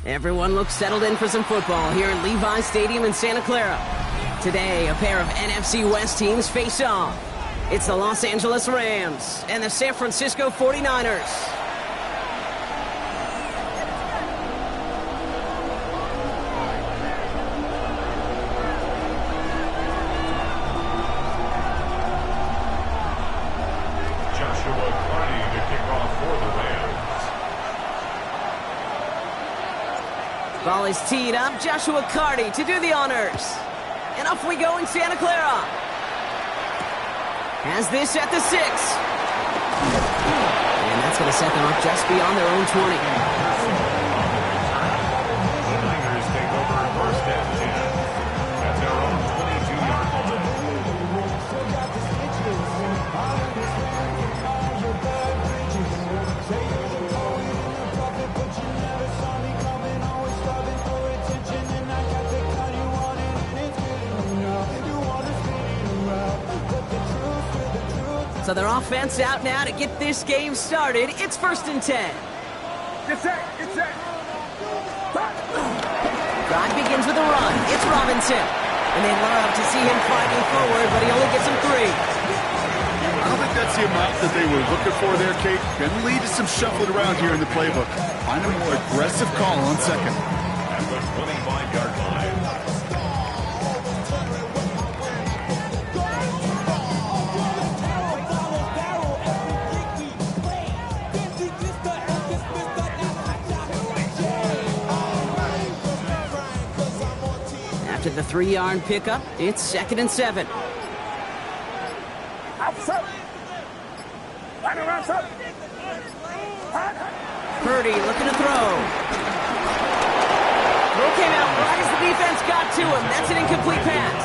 Everyone looks settled in for some football here at Levi Stadium in Santa Clara. Today, a pair of NFC West teams face off. It's the Los Angeles Rams and the San Francisco 49ers. Ball is teed up. Joshua Carty to do the honors. And off we go in Santa Clara. Has this at the 6. And that's going to set them up just beyond their own 20. The Niners take over first and 10 at their own 22-yard line. So their offense out now to get this game started. It's first and 10. Get set, get set. Drive begins with a run. It's Robinson. And they love to see him fighting forward, but he only gets him 3. I don't think that's the amount that they were looking for there, Kate. Can lead to some shuffling around here in the playbook. Find a more aggressive call on second. At the 25-yard line. After the 3-yard pickup, it's second and 7. Outside. Line around, sir. Purdy looking to throw. Throw came out right as the defense got to him. That's an incomplete pass.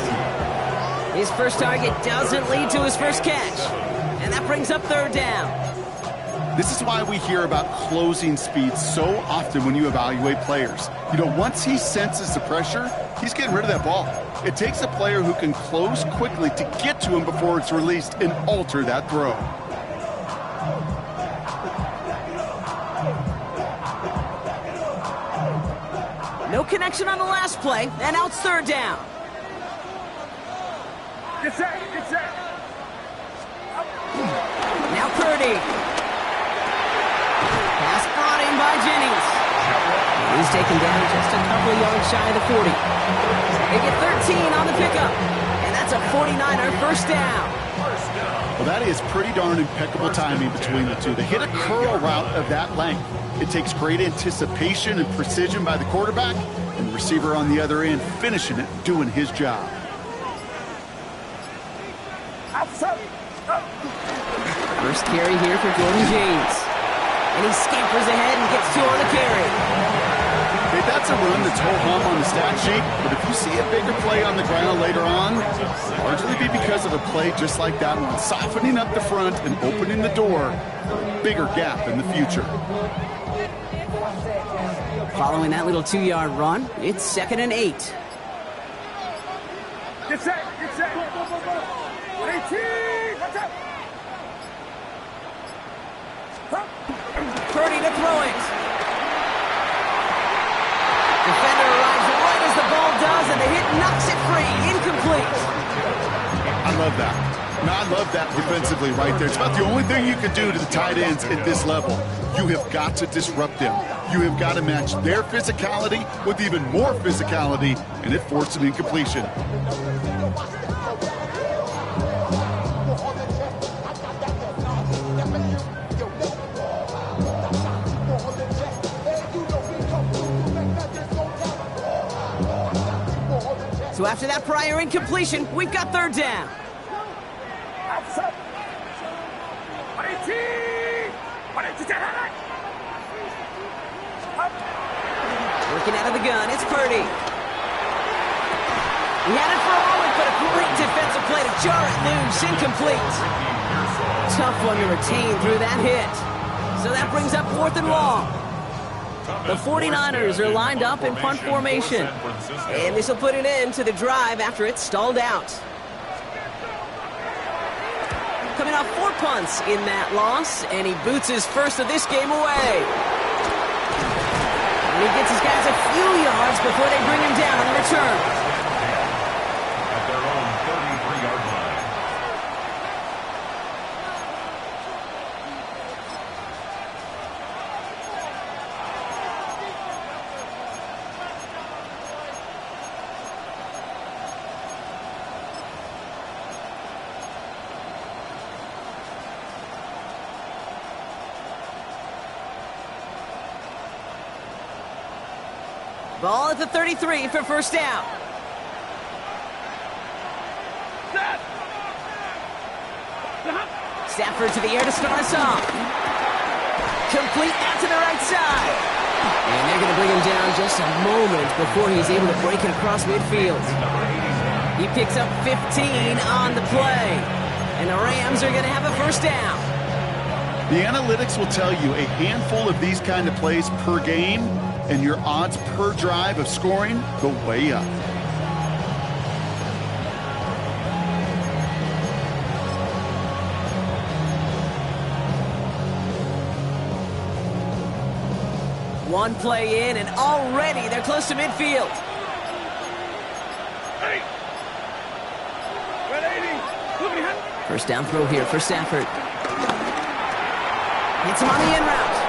His first target doesn't lead to his first catch. And that brings up third down. This is why we hear about closing speed so often when you evaluate players. You know, once he senses the pressure, he's getting rid of that ball. It takes a player who can close quickly to get to him before it's released and alter that throw. No connection on the last play, and now it's third down. Get set, get set. Now Purdy. Pass brought in by Jennings. He's taken down just a couple of yards shy of the 40. They get 13 on the pickup, and that's a 49er first down. Well, that is pretty darn impeccable timing between the two. They hit a curl route of that length. It takes great anticipation and precision by the quarterback, and the receiver on the other end finishing it, doing his job. Outside. First carry here for Jordan James. And he scampers ahead and gets 2 on the carry. Hey, that's a run that's ho-hum on the stat sheet, but if you see a bigger play on the ground later on, it'll largely be because of a play just like that one, softening up the front and opening the door for a bigger gap in the future. Following that little 2-yard run, it's second and 8. Get set, get set. 18, watch out. Purdy to throw it. Defender arrives right as the ball does, and the hit knocks it free. Incomplete. I love that. Now, I love that defensively right there. It's about the only thing you can do to the tight ends at this level. You have got to disrupt them. You have got to match their physicality with even more physicality, and it forced an incompletion. So after that prior incompletion, we've got third down. Outside. 18. Working out of the gun, it's Purdy. He had it for a moment, but a great defensive play to jar it loose. Incomplete. Tough one to retain through that hit. So that brings up 4th and long. The 49ers are lined up in punt formation. And this will put an end to the drive after it's stalled out. Coming off 4 punts in that loss, and he boots his first of this game away. And he gets his guys a few yards before they bring him down on the return. At their own 33-yard line. Ball at the 33 for first down. Stafford to the air to start us off. Complete out to the right side. And they're going to bring him down just a moment before he's able to break it across midfield. He picks up 15 on the play. And the Rams are going to have a first down. The analytics will tell you a handful of these kind of plays per game, and your odds per drive of scoring go way up. One play in, and already they're close to midfield. First down throw here for Stafford. Hits him on the in route.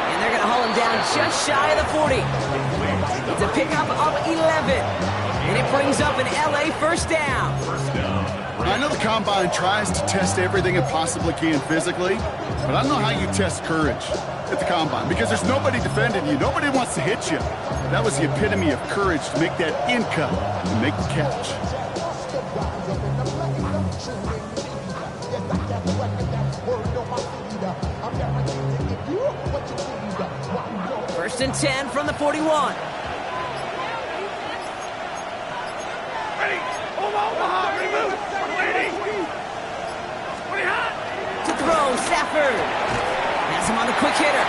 And they're going to haul him down just shy of the 40. It's a pickup of 11. And it brings up an LA first down. I know the Combine tries to test everything it possibly can physically, but I don't know how you test courage at the Combine, because there's nobody defending you. Nobody wants to hit you. That was the epitome of courage, to make that in cut and make the catch. First and 10 from the 41. To throw, Stafford. Has him on the quick hitter.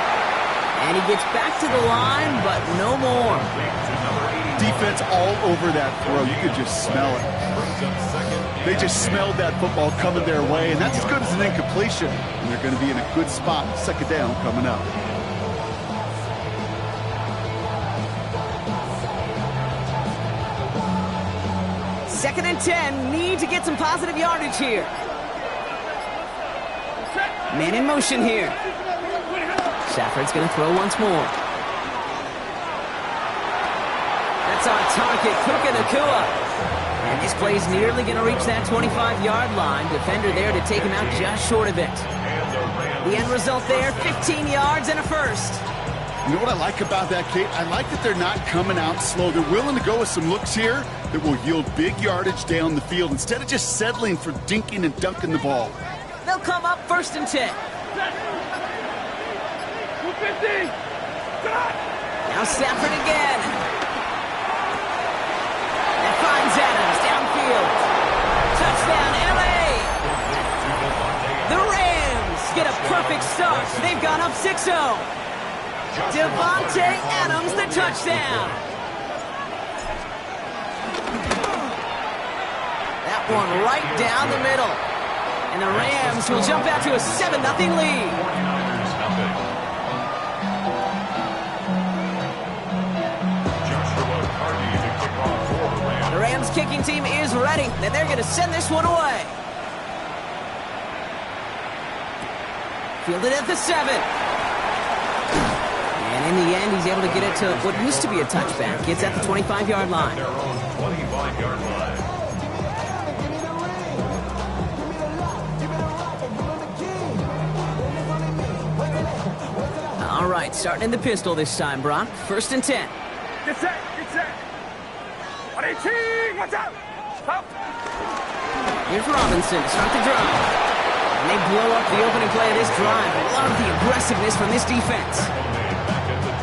And he gets back to the line, but no more. Defense all over that throw. You could just smell it. They just smelled that football coming their way, and that's as good as an incompletion. And they're going to be in a good spot. Second down coming up. Second and 10. Need to get some positive yardage here. Man in motion here. Stafford's going to throw once more. That's on target. Puka Nacua. And this play's nearly going to reach that 25-yard line. Defender there to take him out just short of it. The end result there, 15 yards and a first. You know what I like about that, Kate? I like that they're not coming out slow. They're willing to go with some looks here that will yield big yardage down the field instead of just settling for dinking and dunking the ball. They'll come up first and 10. Now Stafford again. That finds Adams downfield. Touchdown, LA. The Rams get a perfect start. They've gone up 6-0. Devontae Adams, the touchdown. That one right down the middle. And the Rams will jump out to a 7-0 lead. The Rams kicking team is ready, and they're going to send this one away. Fielded at the 7. And in the end, he's able to get it to what used to be a touchback. It's at the 25-yard line. Their own 25-yard line. All right, starting in the pistol this time, Brock. First and 10. Get set, get set. Watch out. Stop. Here's Robinson to start the drive. And they blow up the opening play of this drive. I love the aggressiveness from this defense.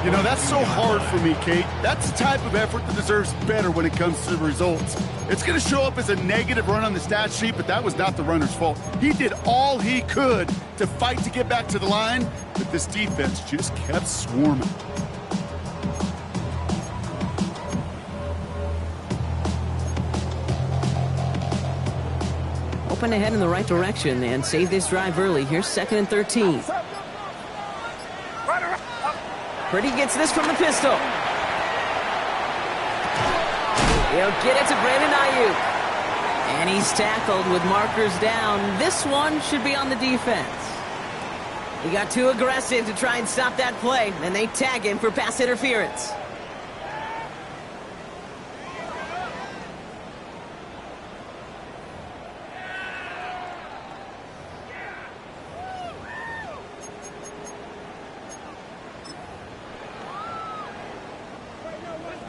You know, that's so hard for me, Kate. That's the type of effort that deserves better when it comes to the results. It's going to show up as a negative run on the stat sheet, but that was not the runner's fault. He did all he could to fight to get back to the line, but this defense just kept swarming. Open ahead in the right direction and save this drive early. Here's second and 13. Purdy gets this from the pistol. He'll get it to Brandon Ayuk. And he's tackled with markers down. This one should be on the defense. He got too aggressive to try and stop that play, and they tag him for pass interference.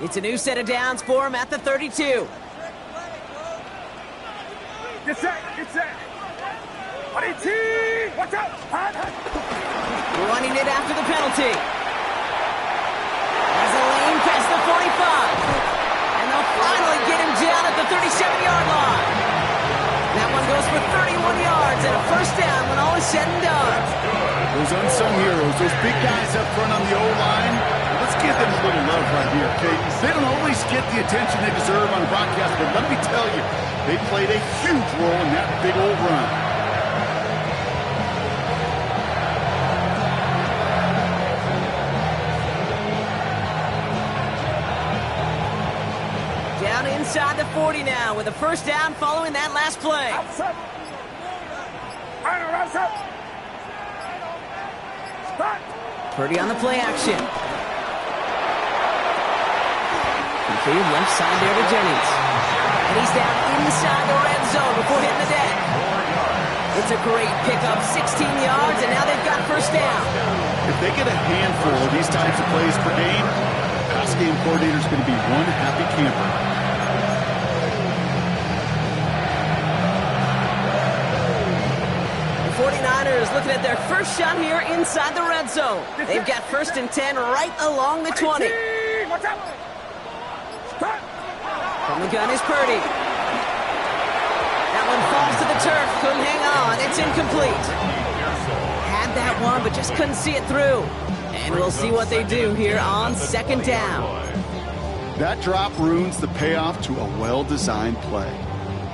It's a new set of downs for him at the 32. Get set, get set. Watch out. Running it after the penalty. Has a lane past the 45. And they'll finally get him down at the 37-yard line. That one goes for 31 yards and a first down when all is said and done. Those unsung heroes, those big guys up front on the O-line, let's give them a little love right here, okay? They don't always get the attention they deserve on the broadcast, but let me tell you, they played a huge role in that big old run. Down inside the 40 now with a first down following that last play. Outside. Start. Purdy on the play action. Complete left side there to Jennings. And he's down inside the red zone before hitting the deck. It's a great pickup, 16 yards, and now they've got first down. If they get a handful of these types of plays per game, the pass game coordinator is going to be one happy camper. The 49ers looking at their first shot here inside the red zone. They've got first and 10 right along the 20. Watch out. Start. From the gun is Purdy. That one falls to the turf. Couldn't hang on. It's incomplete. Had that one, but just couldn't see it through. And we'll see what they do here on second down. That drop ruins the payoff to a well-designed play.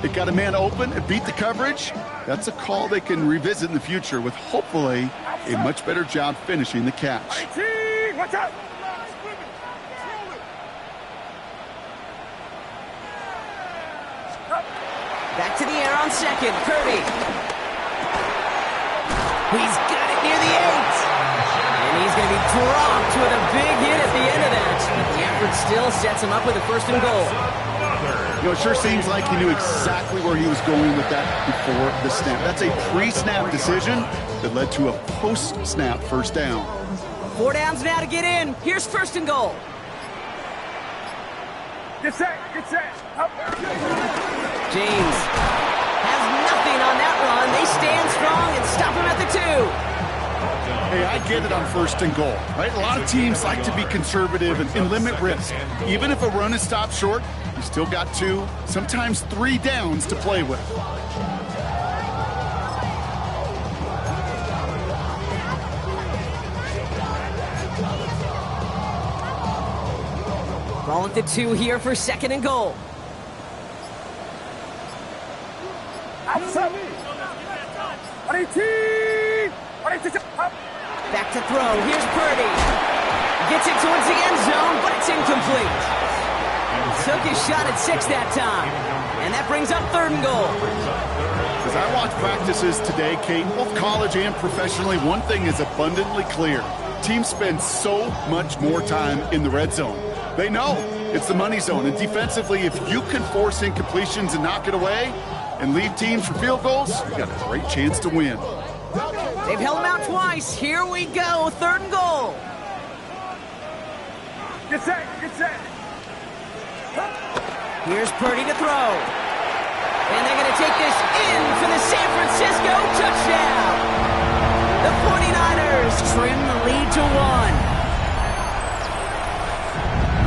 It got a man open, it beat the coverage. That's a call they can revisit in the future with hopefully a much better job finishing the catch. Watch out. Back to the air on second. Purdy. He's got it near the 8. And he's going to be dropped with a big hit at the end of that. But the effort still sets him up with a first and goal. You know, it sure seems like he knew exactly where he was going with that before the snap. That's a pre-snap decision that led to a post-snap first down. 4 downs now to get in. Here's first and goal. Get set, get set. Up. James has nothing on that run. They stand strong and stop him at the 2. Hey, I get it on first and goal, right? A lot of teams like to be conservative and limit risk. Even if a run is stopped short, you still got 2, sometimes 3 downs to play with. Ball at the 2 here for second and goal. Outside. Back to throw. Here's Purdy. Gets it towards the end zone, but it's incomplete. Took his shot at 6 that time. And that brings up third and goal. As I watch practices today, Kate, both college and professionally, one thing is abundantly clear. Teams spend so much more time in the red zone. They know it's the money zone. And defensively, if you can force incompletions and knock it away and leave teams for field goals, you got a great chance to win. They've held him out twice. Here we go. Third and goal. Get set, get set. Here's Purdy to throw. And they're going to take this in for the San Francisco touchdown. The 49ers trim the lead to 1.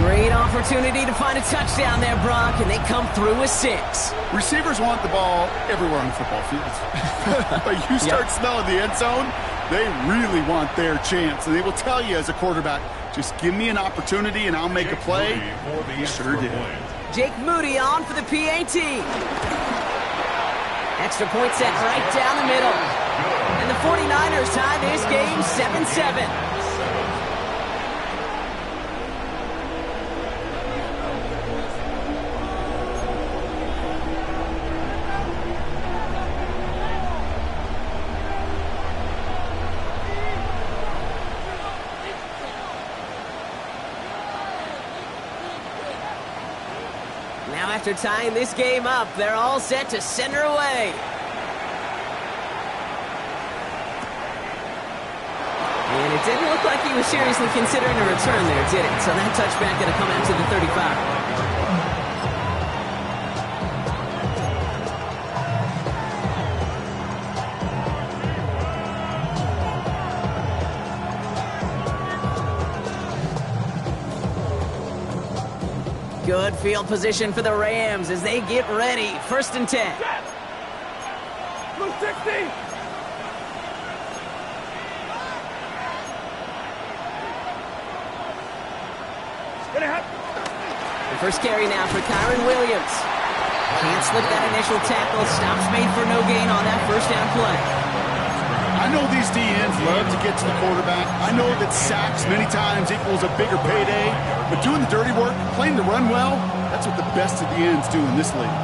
Great opportunity to find a touchdown there, Brock, and they come through with 6. Receivers want the ball everywhere on the football field. But you start smelling the end zone, they really want their chance. And they will tell you as a quarterback, just give me an opportunity and I'll make a play. He sure did. Jake Moody on for the PAT. Extra point set right down the middle. And the 49ers tie this game 7-7. Now after tying this game up, they're all set to send her away. And it didn't look like he was seriously considering a return there, did it? So that touchback going to come out to the 35. Good field position for the Rams as they get ready. 1st and 10. Blue 60. The first carry now for Kyron Williams. Can't slip that initial tackle. Stops made for no gain on that first down play. I know these DNs love to get to the quarterback. I know that sacks many times equals a bigger payday. But doing the dirty work, playing the run well, that's what the best of the ends do in this league.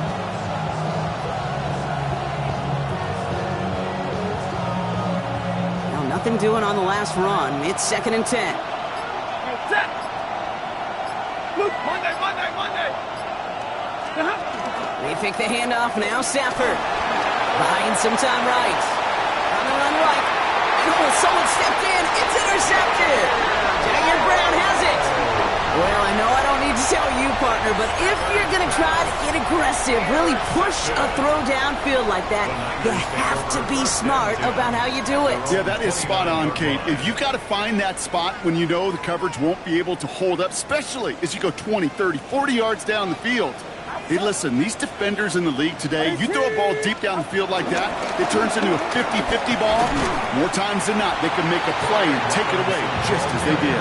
Now nothing doing on the last run. It's 2nd and 10. Set. Luke, Monday. They pick the handoff now. Stafford behind some time right. On the run right. And someone stepped in. It's intercepted. Jair Brown has it. Well, I know I don't need to tell you, partner, but if you're going to try to get aggressive, really push a throw downfield like that, you have to be smart about how you do it. Yeah, that is spot on, Kate. If you've got to find that spot when you know the coverage won't be able to hold up, especially as you go 20, 30, 40 yards down the field. Hey, listen, these defenders in the league today, you throw a ball deep down the field like that, it turns into a 50-50 ball. More times than not, they can make a play and take it away just as they did.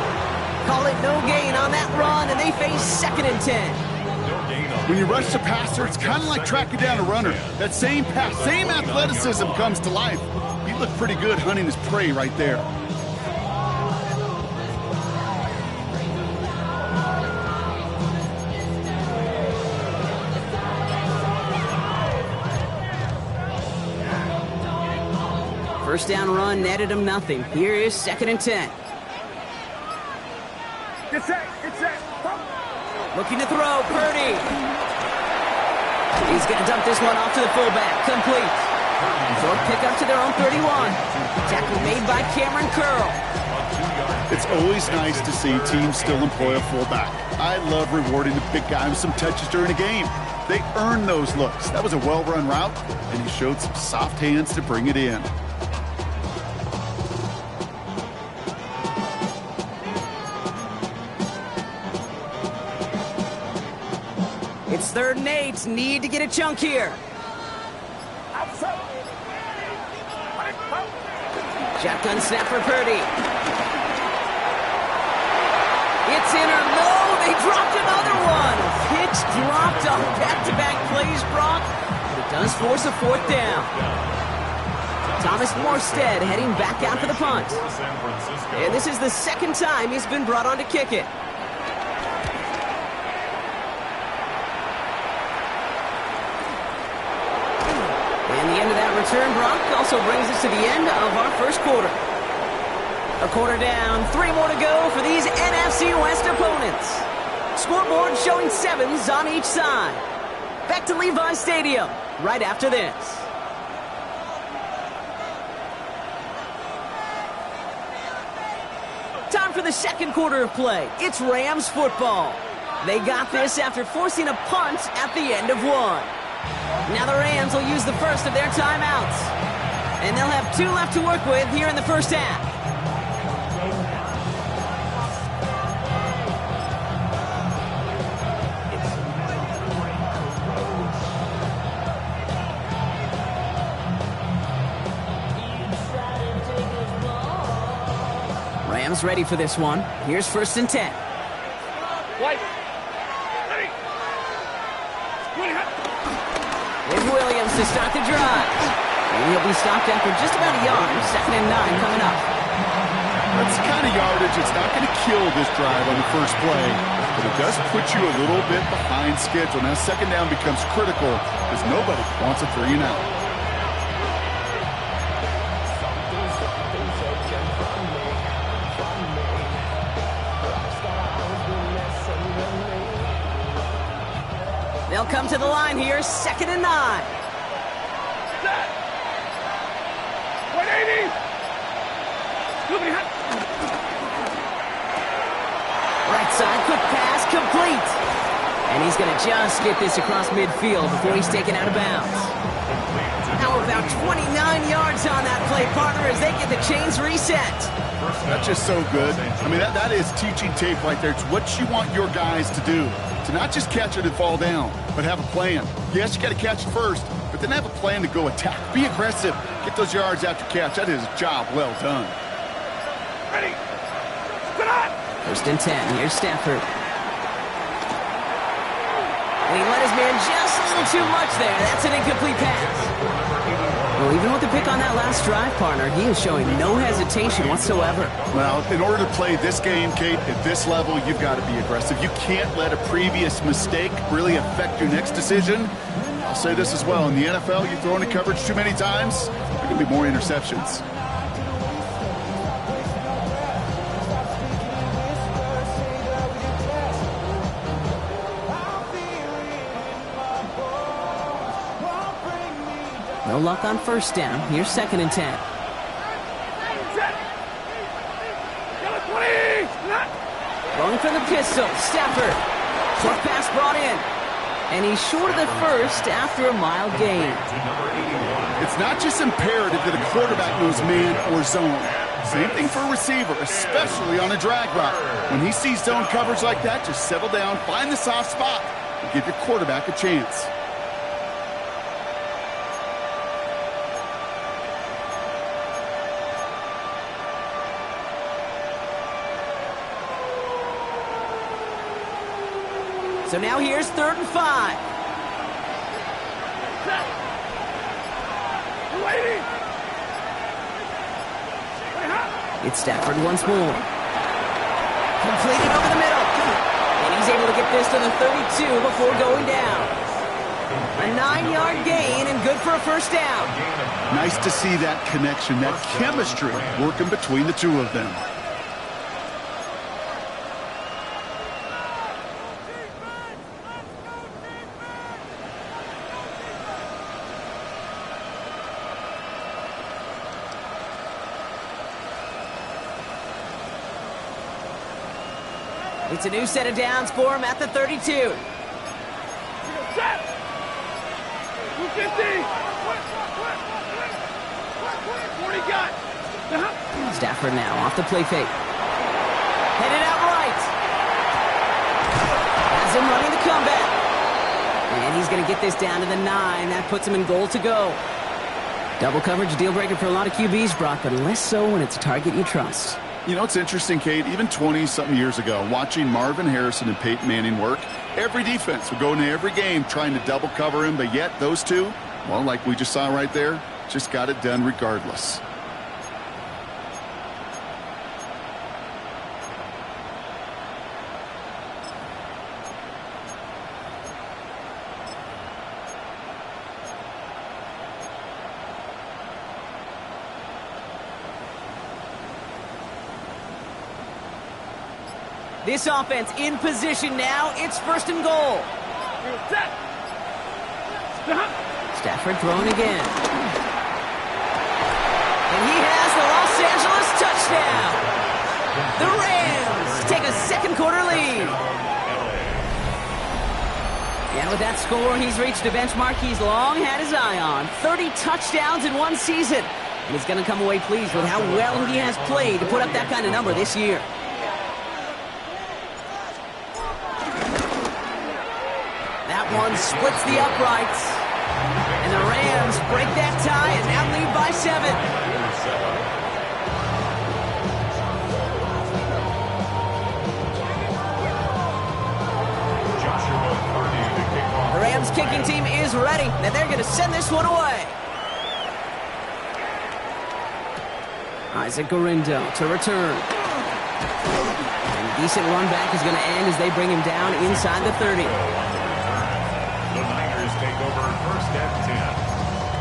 Call it no gain on that run, and they face 2nd and 10. When you rush the passer, it's kind of like tracking down a runner. That same pass, same athleticism comes to life. He looked pretty good hunting his prey right there. First down run netted him nothing. Here is 2nd and 10. Get set. Looking to throw, Purdy. He's going to dump this one off to the fullback. Complete. Short pickup to their own 31. Tackle made by Cameron Curl. It's always nice to see teams still employ a fullback. I love rewarding the big guy with some touches during a game. They earn those looks. That was a well-run route, and he showed some soft hands to bring it in. It's 3rd and 8. Need to get a chunk here. Shotgun snap for Purdy. It's in or no. They dropped another one. Pitch dropped on back-to-back plays, Brock. But it does force a 4th down. Thomas Morstead heading back out for the punt. And this is the 2nd time he's been brought on to kick it. And the end of that return, Brock, also brings us to the end of our first quarter. A quarter down, 3 more to go for these NFC West opponents. Scoreboard showing 7s on each side. Back to Levi Stadium right after this. Time for the 2nd quarter of play. It's Rams football. They got this after forcing a punt at the end of one. Now the Rams will use the first of their timeouts. And they'll have 2 left to work with here in the first half. Rams ready for this one. Here's 1st and 10. White. With Williams to start the drive. And he'll be stopped after just about a yard. 2nd and 9 coming up. That's the kind of yardage. It's not going to kill this drive on the first play, but it does put you a little bit behind schedule. Now 2nd down becomes critical because nobody wants a 3 and out. They'll come to the line here, 2nd and 9. Set. 180. Moving hot. Right side, quick pass, complete. And he's going to just get this across midfield before he's taken out of bounds. Now about 29 yards on that play, partner, as they get the chains reset. That's just so good. I mean, that is teaching tape right there. It's what you want your guys to do. To not just catch it and fall down, but have a plan. Yes, you got to catch it first, but then have a plan to go attack. Be aggressive. Get those yards after catch. That is a job well done. Ready. Sit on. 1st and 10. Here's Stafford. And he let his man just a little too much there. That's an incomplete pass. Well, even with the pick on that last drive, partner, he is showing no hesitation whatsoever. Well, in order to play this game, Kate, at this level, you've got to be aggressive. You can't let a previous mistake really affect your next decision. I'll say this as well. In the NFL, you throw into coverage too many times, there can be more interceptions. No luck on 1st down. Here's 2nd and 10. Set. Yellow 20. Not. Going for the pistol. Stafford. Short pass brought in. And he's short of the first after a mild gain. It's not just imperative that a quarterback knows man or zone. Same thing for a receiver, especially on a drag route. When he sees zone coverage like that, just settle down, find the soft spot, and give your quarterback a chance. So now here's 3rd and 5. Set. 280. It's Stafford once more. Completed over the middle. And he's able to get this to the 32 before going down. A 9-yard gain and good for a 1st down. Nice to see that connection, that chemistry working between the two of them. It's a new set of downs for him at the 32. Set. 250. What do you got? Stafford now off the play fake. Headed out right. Has him running the comeback. And he's going to get this down to the 9. That puts him in goal to go. Double coverage deal breaker for a lot of QBs, Brock, but less so when it's a target you trust. You know, it's interesting, Kate, even 20-something years ago, watching Marvin Harrison and Peyton Manning work, every defense would go into every game trying to double cover him, but yet those two, well, like we just saw right there, just got it done regardless. This offense in position now. It's 1st and goal. Set. Stop. Stafford throwing again. And he has the Los Angeles touchdown. The Rams take a 2nd quarter lead. And with that score, he's reached a benchmark he's long had his eye on. 30 touchdowns in one season. And he's going to come away pleased with how well he has played to put up that kind of number this year. That one splits the uprights. And the Rams break that tie and now lead by 7. The Rams kicking team is ready, and they're going to send this one away. Isaac Gorindo to return. And a decent run back is going to end as they bring him down inside the 30. The Niners take over 1st and 10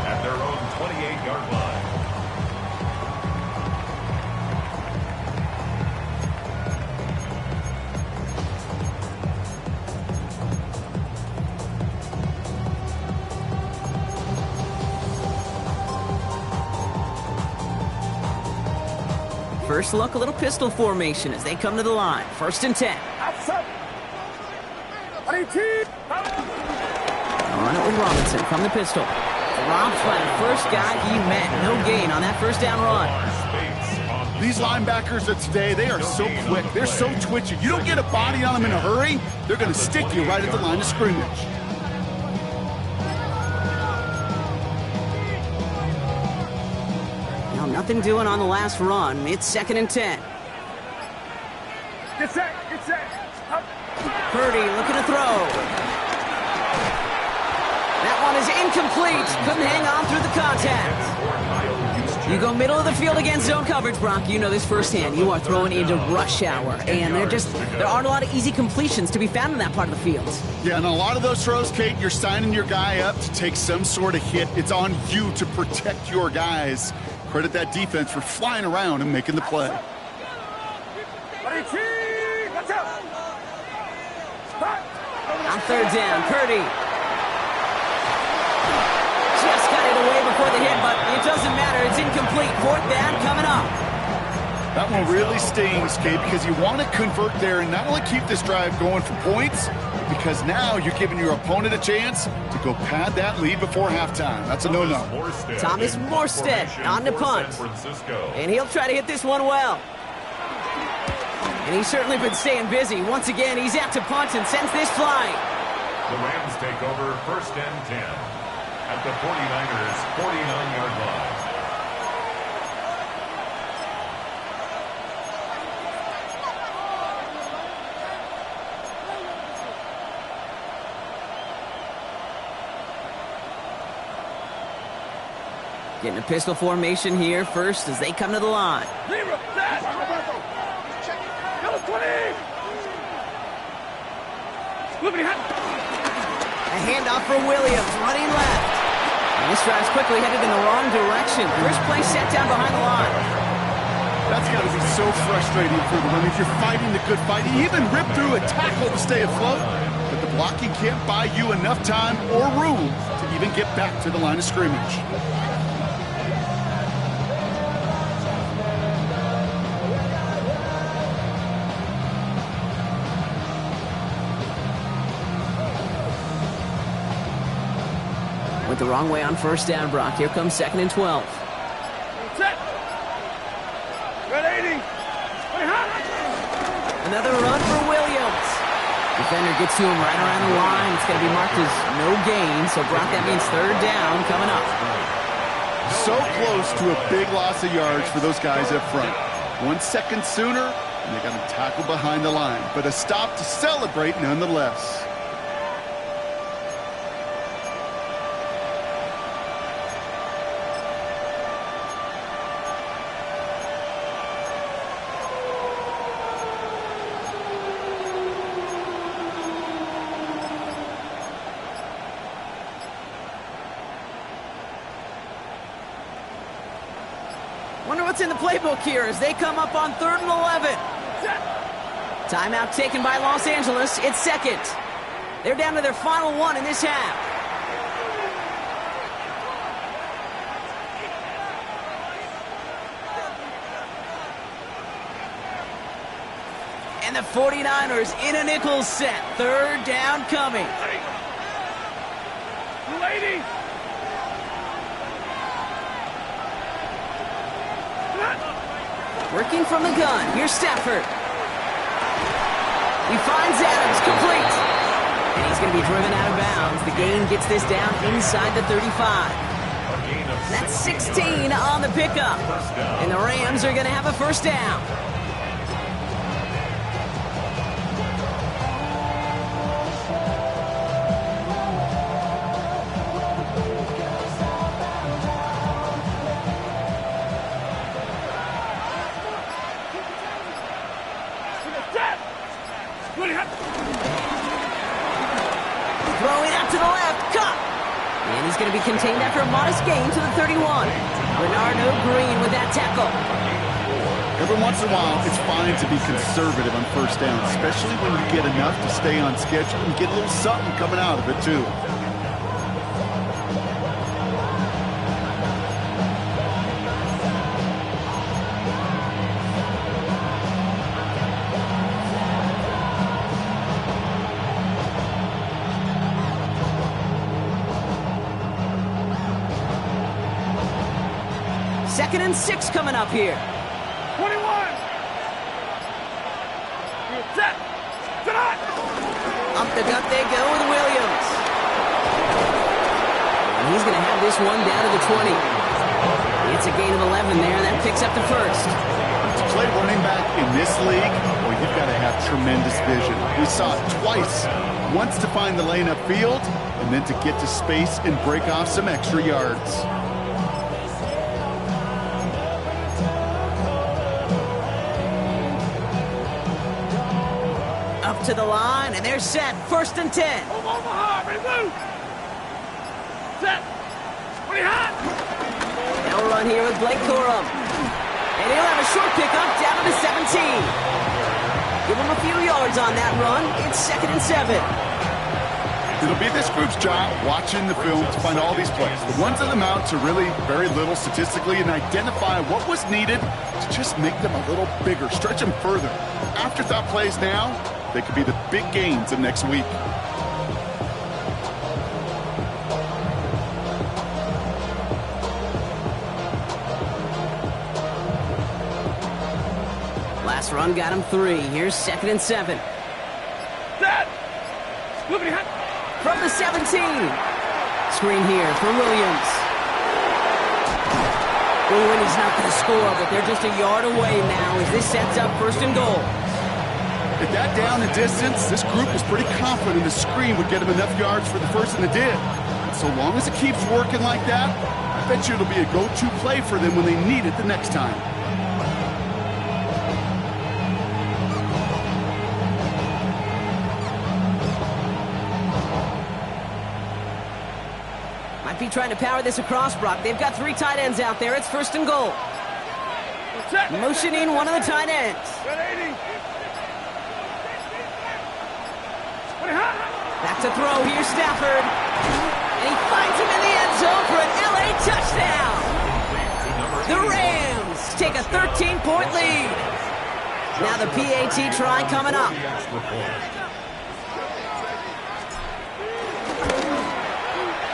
at their own 28-yard line. First look, a little pistol formation as they come to the line. 1st and 10. Outside. On it with Robinson from the pistol. Dropped by the first guy he met. No gain on that 1st down run. These linebackers of today, they are so quick. They're so twitchy. You don't get a body on them in a hurry, they're going to stick you right at the line of scrimmage. Now, nothing doing on the last run. It's 2nd and 10. Get set. Purdy looking to throw. That one is incomplete. Couldn't hang on through the contact. You go middle of the field against zone coverage, Brock. You know this firsthand. You are throwing into rush hour, and there aren't a lot of easy completions to be found in that part of the field. Yeah, and a lot of those throws, Kate, you're signing your guy up to take some sort of hit. It's on you to protect your guys. Credit that defense for flying around and making the play. On 3rd down, Purdy. Just got it away before the hit, but it doesn't matter. It's incomplete. 4th down coming up. That one really stings, Kate, because you want to convert there and not only keep this drive going for points, because now you're giving your opponent a chance to go pad that lead before halftime. That's a no-no. Thomas Morstead on the punt. And he'll try to hit this one well. And he's certainly been staying busy. Once again, he's out to punt and sends this flying. The Rams take over 1st and 10 at the 49ers' 49-yard line. Getting a pistol formation here first as they come to the line. Zero, set. Yellow 20. Moving hot. A handoff for Williams, running left. And this drive's quickly headed in the wrong direction. First play set down behind the line. That's got to be so frustrating for them. I mean, if you're fighting the good fight, you even rip through a tackle to stay afloat, but the blocking can't buy you enough time or room to even get back to the line of scrimmage. Went the wrong way on 1st down, Brock. Here comes 2nd and 12. Set. Red 80. Another run for Williams. Defender gets to him right around the line. It's going to be marked as no gain. So, Brock, that means 3rd down coming up. So close to a big loss of yards for those guys up front. 1 second sooner, and they got to tackle behind the line. But a stop to celebrate nonetheless. Wonder what's in the playbook here as they come up on 3rd and 11. Timeout taken by Los Angeles. It's 2nd. They're down to their final one in this half. And the 49ers in a nickel set. 3rd down coming. Lady. Working from the gun. Here's Stafford. He finds Adams, complete. And he's going to be driven out of bounds. The gain gets this down inside the 35. That's 16 on the pickup. And the Rams are going to have a 1st down. Throwing out to the left, cut. And he's going to be contained after a modest gain to the 31. Bernardo Green with that tackle. Every once in a while, it's fine to be conservative on 1st down, especially when you get enough to stay on schedule and get a little something coming out of it, too. 2nd and 6 coming up here. 21. You're set. Sit on. Up the gut they go with Williams. And he's going to have this one down to the 20. It's a gain of 11 there. That picks up the first. To play running back in this league, well, you've got to have tremendous vision. We saw it twice. Once to find the lane upfield, and then to get to space and break off some extra yards. Up to the line, and they're set. 1st and 10. Move Omaha. Ready, move. Set. 20 hot. They'll run here with Blake Corum. And he'll have a short pickup down to the 17. Give him a few yards on that run. It's 2nd and 7. It'll be this group's job watching the film to find all these plays. The ones that amount to really very little statistically and identify what was needed to just make them a little bigger, stretch them further. Afterthought plays now, they could be the big gains of next week. Last run got him 3. Here's 2nd and 7. Set. Moving hot. From the 17. Screen here for Williams. Ooh, and he's not going to score, but they're just a yard away now as this sets up 1st and goal. At that down and distance, this group was pretty confident the screen would get him enough yards for the first, and it did. So long as it keeps working like that, I bet you it'll be a go-to play for them when they need it the next time. Might be trying to power this across, Brock. They've got 3 tight ends out there. It's 1st and goal. Set. Motioning one of the tight ends. Red 80. 20 hot. Back to throw. Here's Stafford. And he finds him in the end zone for an LA touchdown. The Rams take a 13-point lead. Now the PAT try coming up.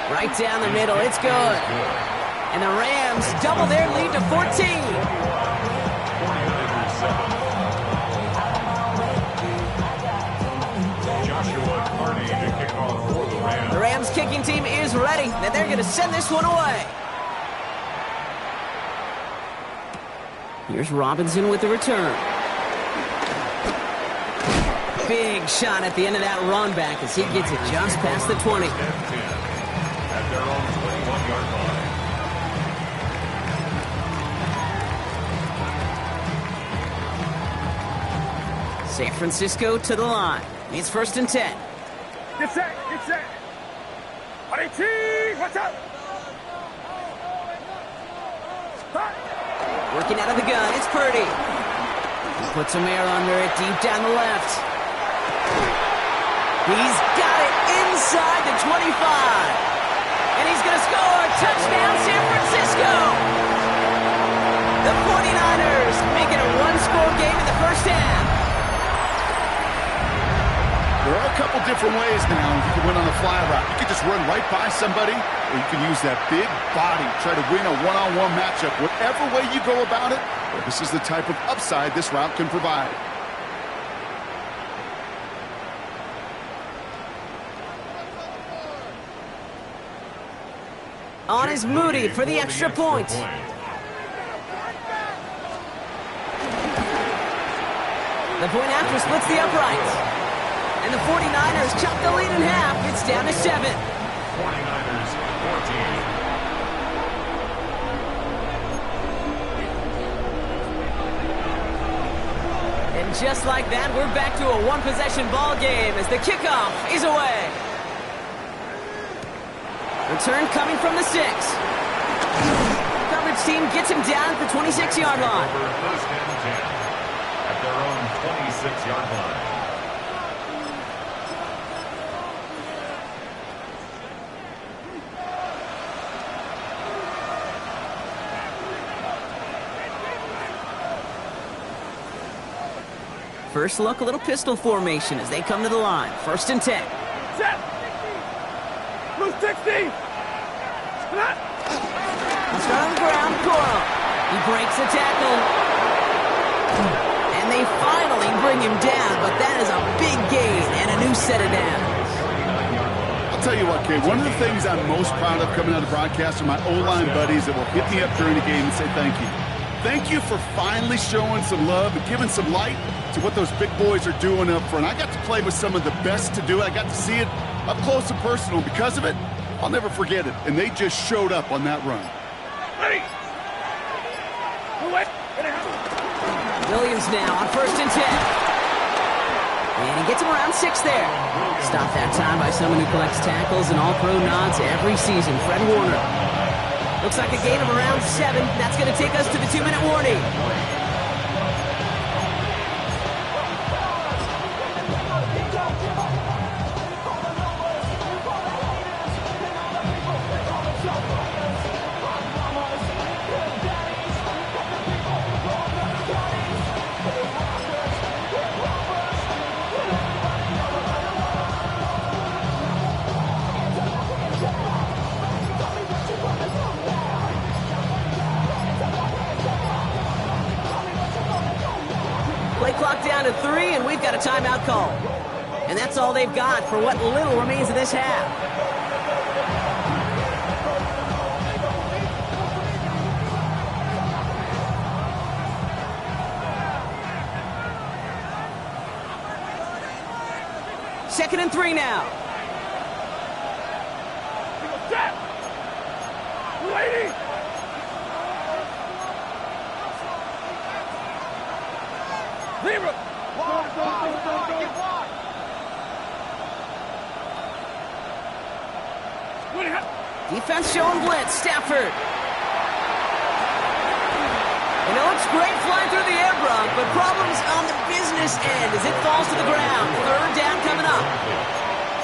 Right down the middle. It's good. And the Rams double their lead to 14. The Rams kicking team is ready, and they're going to send this one away. Here's Robinson with the return. Big shot at the end of that run back as he gets it just past the 20. At their own 21-yard line. San Francisco to the line. It's 1st and 10. Get set. Get set. 18. Watch out. Hot. Working out of the gun, it's Purdy. He puts some air under it deep down the left. He's got it inside the 25. And he's going to score. Touchdown, San Francisco. The 49ers make it a one-score game in the first half. There are a couple different ways now you can win on the fly route. You can just run right by somebody, or you can use that big body, try to win a one-on-one matchup. Whatever way you go about it, well, this is the type of upside this route can provide. On is Moody for the extra point. The point after splits the uprights. And the 49ers chop the lead in half. It's down to 7. 49ers 14. And just like that, we're back to a one-possession ball game as the kickoff is away. Return coming from the 6. Coverage team gets him down at the 26-yard line. First and 10 at their own 26-yard line. First look, a little pistol formation as they come to the line. 1st and 10. Set. Blue 60. Split. Start on the ground, Coro. He breaks the tackle. And they finally bring him down, but that is a big gain and a new set of downs. I'll tell you what, Kate, one of the things I'm most proud of coming out of the broadcast are my O-line buddies that will hit me up during the game and say thank you. Thank you for finally showing some love and giving some light to what those big boys are doing up front. I got to play with some of the best to do it. I got to see it up close and personal. Because of it, I'll never forget it. And they just showed up on that run. Ready. Williams now on 1st and 10. And he gets him around 6 there. Stopped that time by someone who collects tackles and all-pro nods every season, Fred Warner. Looks like a gain of around 7. That's going to take us to the 2-minute warning. Clock down to 3, and we've got a timeout call. And that's all they've got for what little remains of this half. Second and 3 now. Lady! Zero. Defense showing blitz. Stafford. And it looks great flying through the air, Brock, but problems on the business end as it falls to the ground. 3rd down coming up.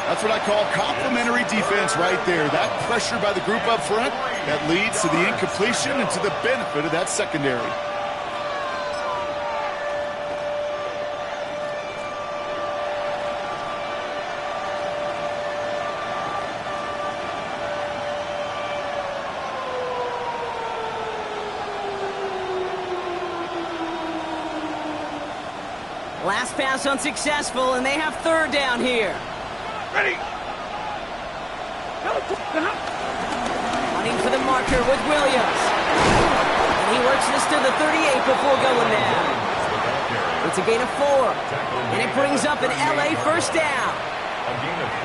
That's what I call complimentary defense right there. That pressure by the group up front, that leads to the incompletion and to the benefit of that secondary. Last pass unsuccessful, and they have 3rd down here. Ready. Running for the marker with Williams. And he works this to the 38 before going down. It's a gain of 4. And it brings up an LA 1st down.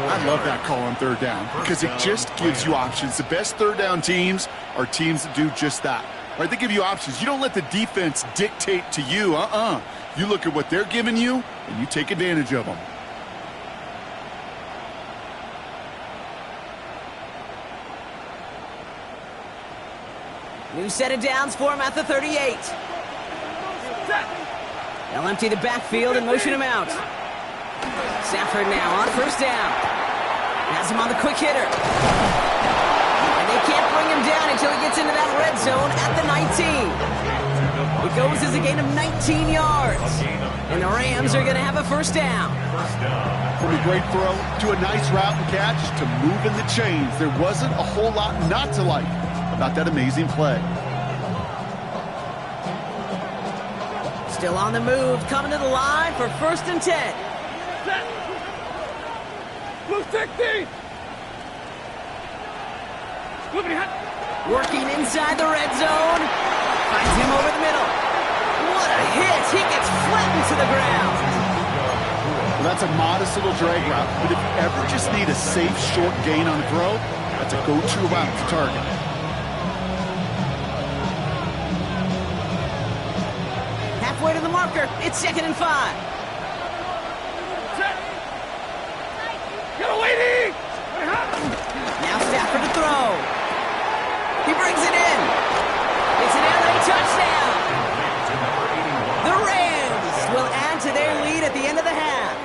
I love that call on 3rd down because it just gives you options. The best 3rd down teams are teams that do just that. Right? They give you options. You don't let the defense dictate to you. You look at what they're giving you, and you take advantage of them. New set of downs for him at the 38. They'll empty the backfield and motion him out. Stafford now on 1st down. Has him on the quick hitter. And they can't bring him down until he gets into that red zone at the 19. It goes as a gain of 19 yards. And the Rams are going to have a 1st down. From a great throw to a nice route and catch to moving the chains, there wasn't a whole lot not to like about that amazing play. Still on the move, coming to the line for 1st and 10. Set. Blue 60. Working inside the red zone. Finds him over the middle. What a hit. He gets flattened to the ground. Well, that's a modest little drag route, but if you ever just need a safe, short gain on the throw, that's a go-to route to target. Halfway to the marker. It's 2nd and 5. Set. Get away, Now Stafford to throw. He brings it in. It's an LA touchdown. The Rams will add to their lead at the end of the half.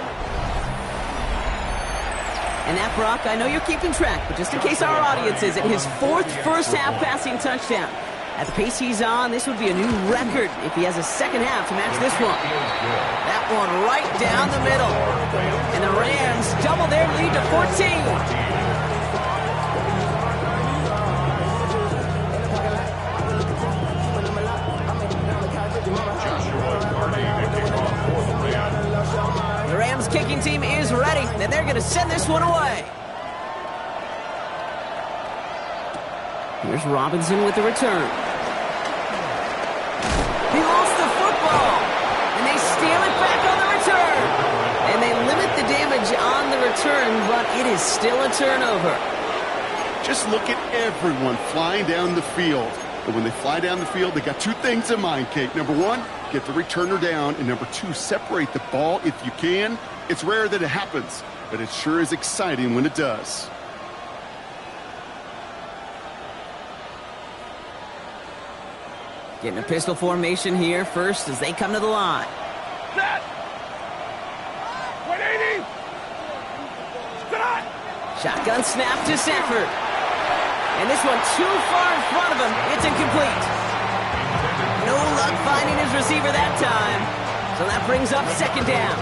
And that, Brock, I know you're keeping track, but just in case our audience isn't, his 4th first-half passing touchdown. At the pace he's on, this would be a new record if he has a second half to match this one. That one right down the middle. And the Rams double their lead to 14. this one away. Here's Robinson with the return. He lost the football, and they steal it back on the return. And they limit the damage on the return, but it is still a turnover. Just look at everyone flying down the field. And when they fly down the field, they got two things in mind, Kate. Number one, get the returner down. And number two, separate the ball if you can. It's rare that it happens, but it sure is exciting when it does. Getting a pistol formation here first as they come to the line. Set. 180. Stop. Shotgun snap to Sanford. And this one too far in front of him. It's incomplete. No luck finding his receiver that time. So that brings up second down.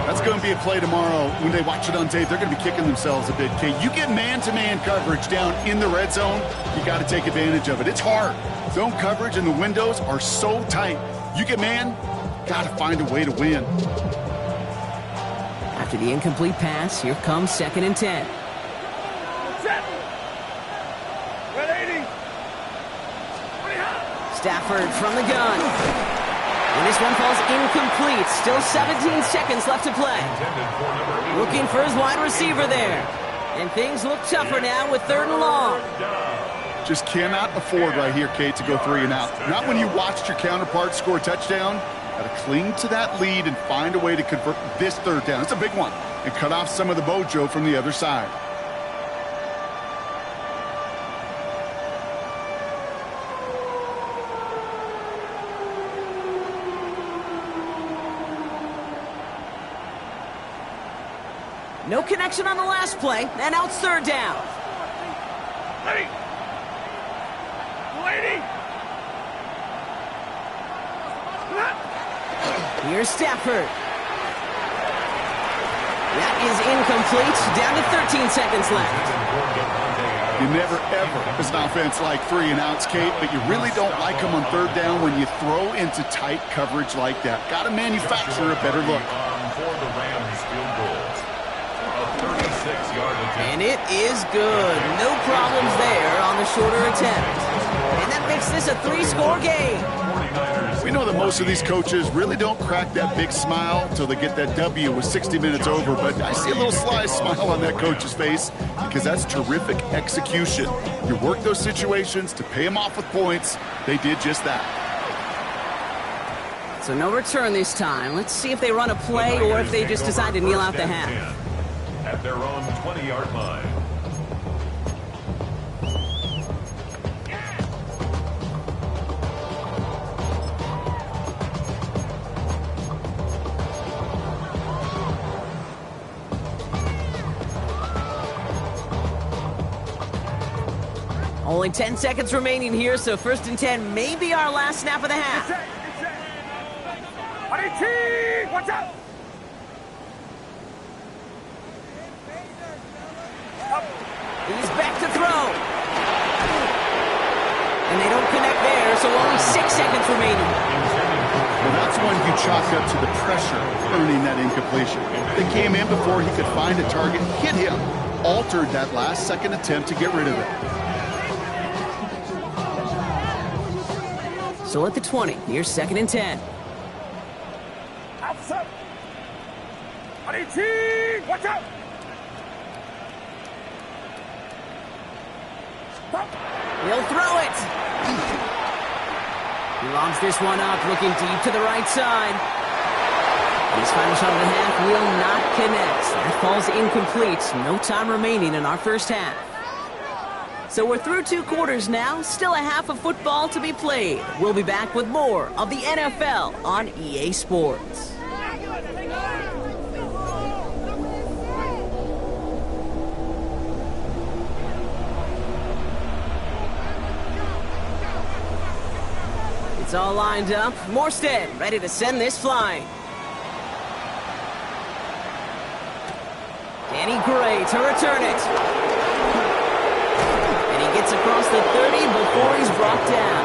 That's going to be a play tomorrow. When they watch it on tape, they're going to be kicking themselves a bit, Kate. You get man-to-man coverage down in the red zone, you got to take advantage of it. It's hard. Zone coverage and the windows are so tight. You get man, got to find a way to win. After the incomplete pass, here comes 2nd and 10. Set. 180. Stafford from the gun. And this one falls incomplete. Still 17 seconds left to play. Looking for his wide receiver there. And things look tougher now with 3rd and long. Just cannot afford right here, Kate, to go 3 and out. Not when you watched your counterpart score a touchdown. Got to cling to that lead and find a way to convert this 3rd down. It's a big one. And cut off some of the mojo from the other side. No connection on the last play, and now it's 3rd down. Ready. 180. Here's Stafford. That is incomplete. Down to 13 seconds left. You never, ever, as an offense, like 3 and outs, Kate, but you really don't like them on 3rd down when you throw into tight coverage like that. Got to manufacture a better look. For the Rams field goal. A 36-yard attempt. And it is good. No problems there on the shorter attempt. And that makes this a 3-score game. We know that most of these coaches really don't crack that big smile until they get that W with 60 minutes over, but I see a little sly smile on that coach's face because that's terrific execution. You work those situations to pay them off with points. They did just that. So no return this time. Let's see if they run a play or if they just decide to kneel out the half. At their own 20-yard line. Only 10 seconds remaining here, so 1st and 10 may be our last snap of the half. Watch out! He's back to throw. And they don't connect there, so only 6 seconds remaining. Well, that's one you chalk up to the pressure earning that incompletion. They came in before he could find a target, hit him, altered that last second attempt to get rid of it. So at the 20, here's 2nd and 10. Outside. Watch out! Stop. He'll throw it. He lobs this one up, looking deep to the right side. His final shot of the half will not connect. That falls incomplete. No time remaining in our first half. So we're through 2 quarters now. Still a half of football to be played. We'll be back with more of the NFL on EA Sports. It's all lined up. Morstead ready to send this flying. Danny Gray to return it. And he gets across the 30 before he's brought down.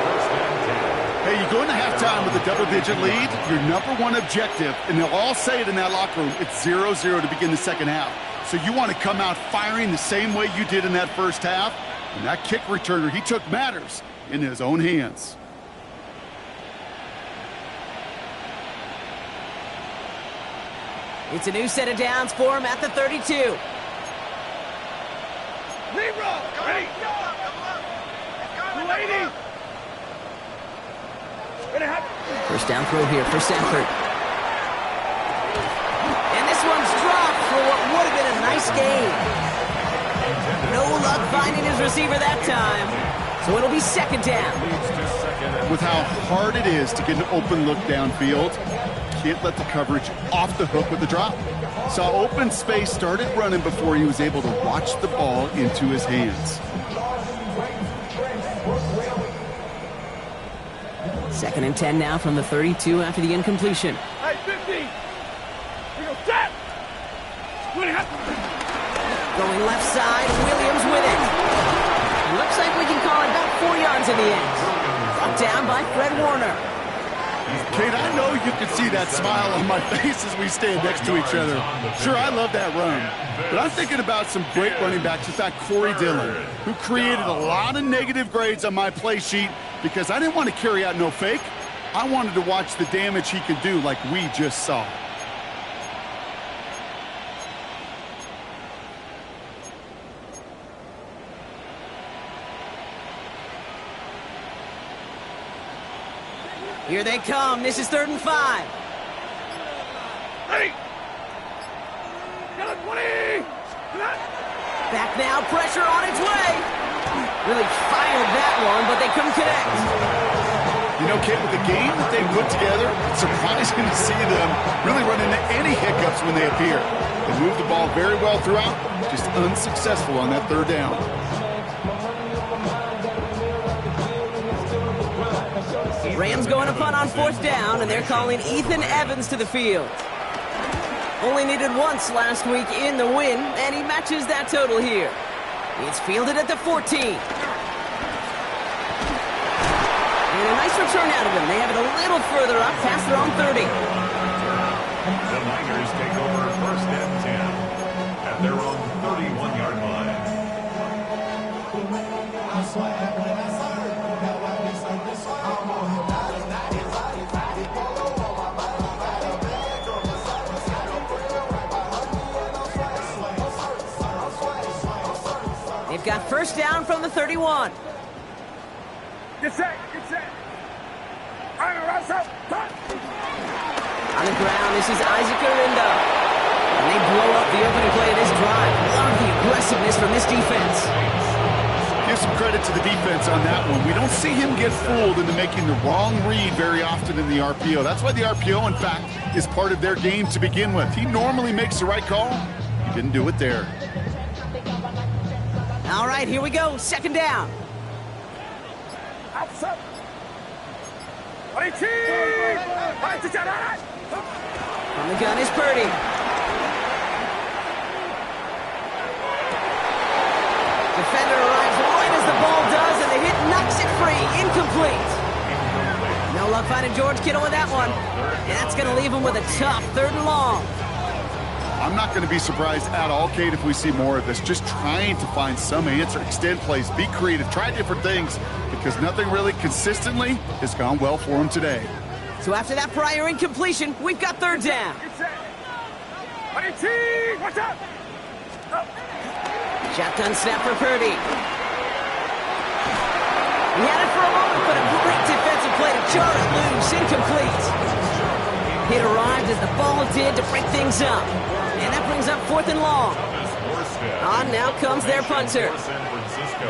Hey, you go into halftime with a double-digit lead, your #1 objective, and they'll all say it in that locker room, it's 0-0 to begin the second half. So you want to come out firing the same way you did in that first half? And that kick returner, he took matters in his own hands. It's a new set of downs for him at the 32. Leroy, ready? 280. First down throw here for Sanford. And this one's dropped for what would have been a nice gain. No luck finding his receiver that time. So it'll be second down. With how hard it is to get an open look downfield, can't let the coverage off the hook with the drop. Saw open space, started running before he was able to watch the ball into his hands. Second and 10 now from the 32 after the incompletion. Hey, 50. We go set. Going left side, Williams with it. It looks like we can call it about 4 yards in the end. Brought down by Fred Warner. Kate, I know you can see that smile on my face as we stand next to each other. Sure, I love that run. But I'm thinking about some great running backs. In fact, Corey Dillon, who created a lot of negative grades on my play sheet because I didn't want to carry out no fake. I wanted to watch the damage he could do like we just saw. Here they come. This is 3rd and 5. Ready. 20. Back now, pressure on its way. Really fired that one, but they couldn't connect. You know, Kate, with the game that they put together, it's surprising to see them really run into any hiccups when they appear. They moved the ball very well throughout, just unsuccessful on that 3rd down. Rams going to punt on 4th down, and they're calling Ethan Evans to the field. Only needed once last week in the win, and he matches that total here. It's fielded at the 14. And a nice return out of him. They have it a little further up past their own 30. The Niners take over 1st and 10 at their own 31-yard line. They've got 1st down from the 31. Get set. On the ground, this is Isaac Arindo. And they blow up the opening play of this drive. Love the aggressiveness from this defense. Give some credit to the defense on that one. We don't see him get fooled into making the wrong read very often in the RPO. That's why the RPO, in fact, is part of their game to begin with. He normally makes the right call. He didn't do it there. All right, here we go. 2nd down. Outside. 22. From the gun is Purdy. Defender arrives right as the ball does, and the hit knocks it free. Incomplete. No luck finding George Kittle with that one. And that's going to leave him with a tough 3rd and long. I'm not going to be surprised at all, Kate, if we see more of this. Just trying to find some answer, extend plays, be creative, try different things, because nothing really consistently has gone well for him today. So after that prior incompletion, we've got 3rd down. Watch out. Shotgun snap for Purdy. He had it for a moment, but a great defensive play to jar it loose. Incomplete. It arrived as the ball did to break things up. And that brings up 4th and long. On now comes their punter. San Francisco.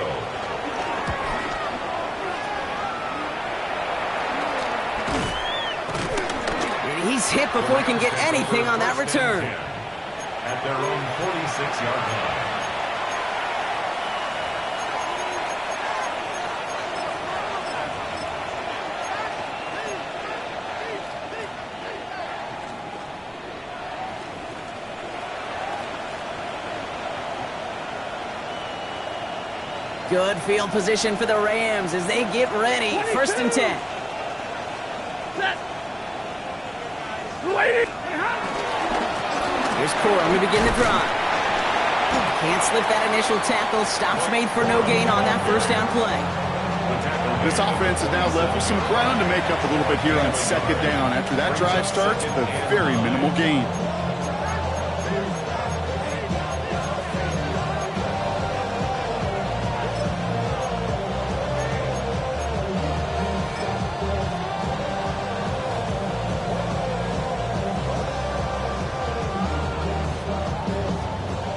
And he's hit before he can get anything on that return. At their own 46-yard line. Good field position for the Rams as they get ready. 1st and 10. Here's Corum to begin the drive. Can't slip that initial tackle. Stops made for no gain on that first down play. This offense is now left with some ground to make up a little bit here on second down after that drive starts with a very minimal gain.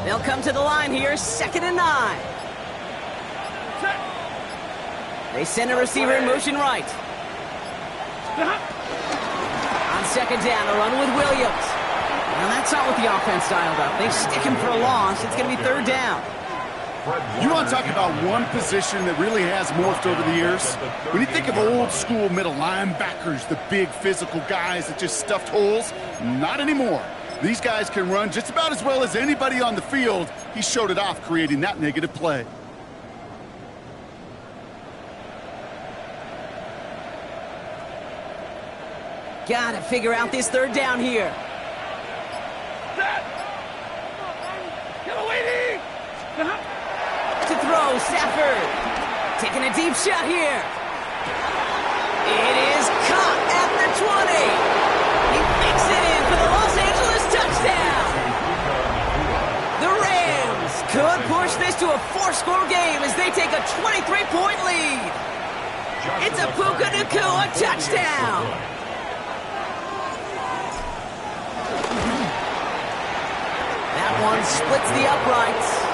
They'll come to the line here, 2nd and 9. They send a receiver in motion right. On 2nd down, a run with Williams. Well, that's not what the offense dialed up. They stick him for a loss. It's going to be 3rd down. You want to talk about one position that really has morphed over the years? When you think of old school middle linebackers, the big physical guys that just stuffed holes, not anymore. These guys can run just about as well as anybody on the field. He showed it off creating that negative play. Got to figure out this 3rd down here. To throw, Stafford. Taking a deep shot here. It is caught at the 20. He makes it in for the Los Angeles touchdown. The Rams could push this to a 4-score game as they take a 23-point lead. It's a Puka Nacua touchdown. That one splits the uprights.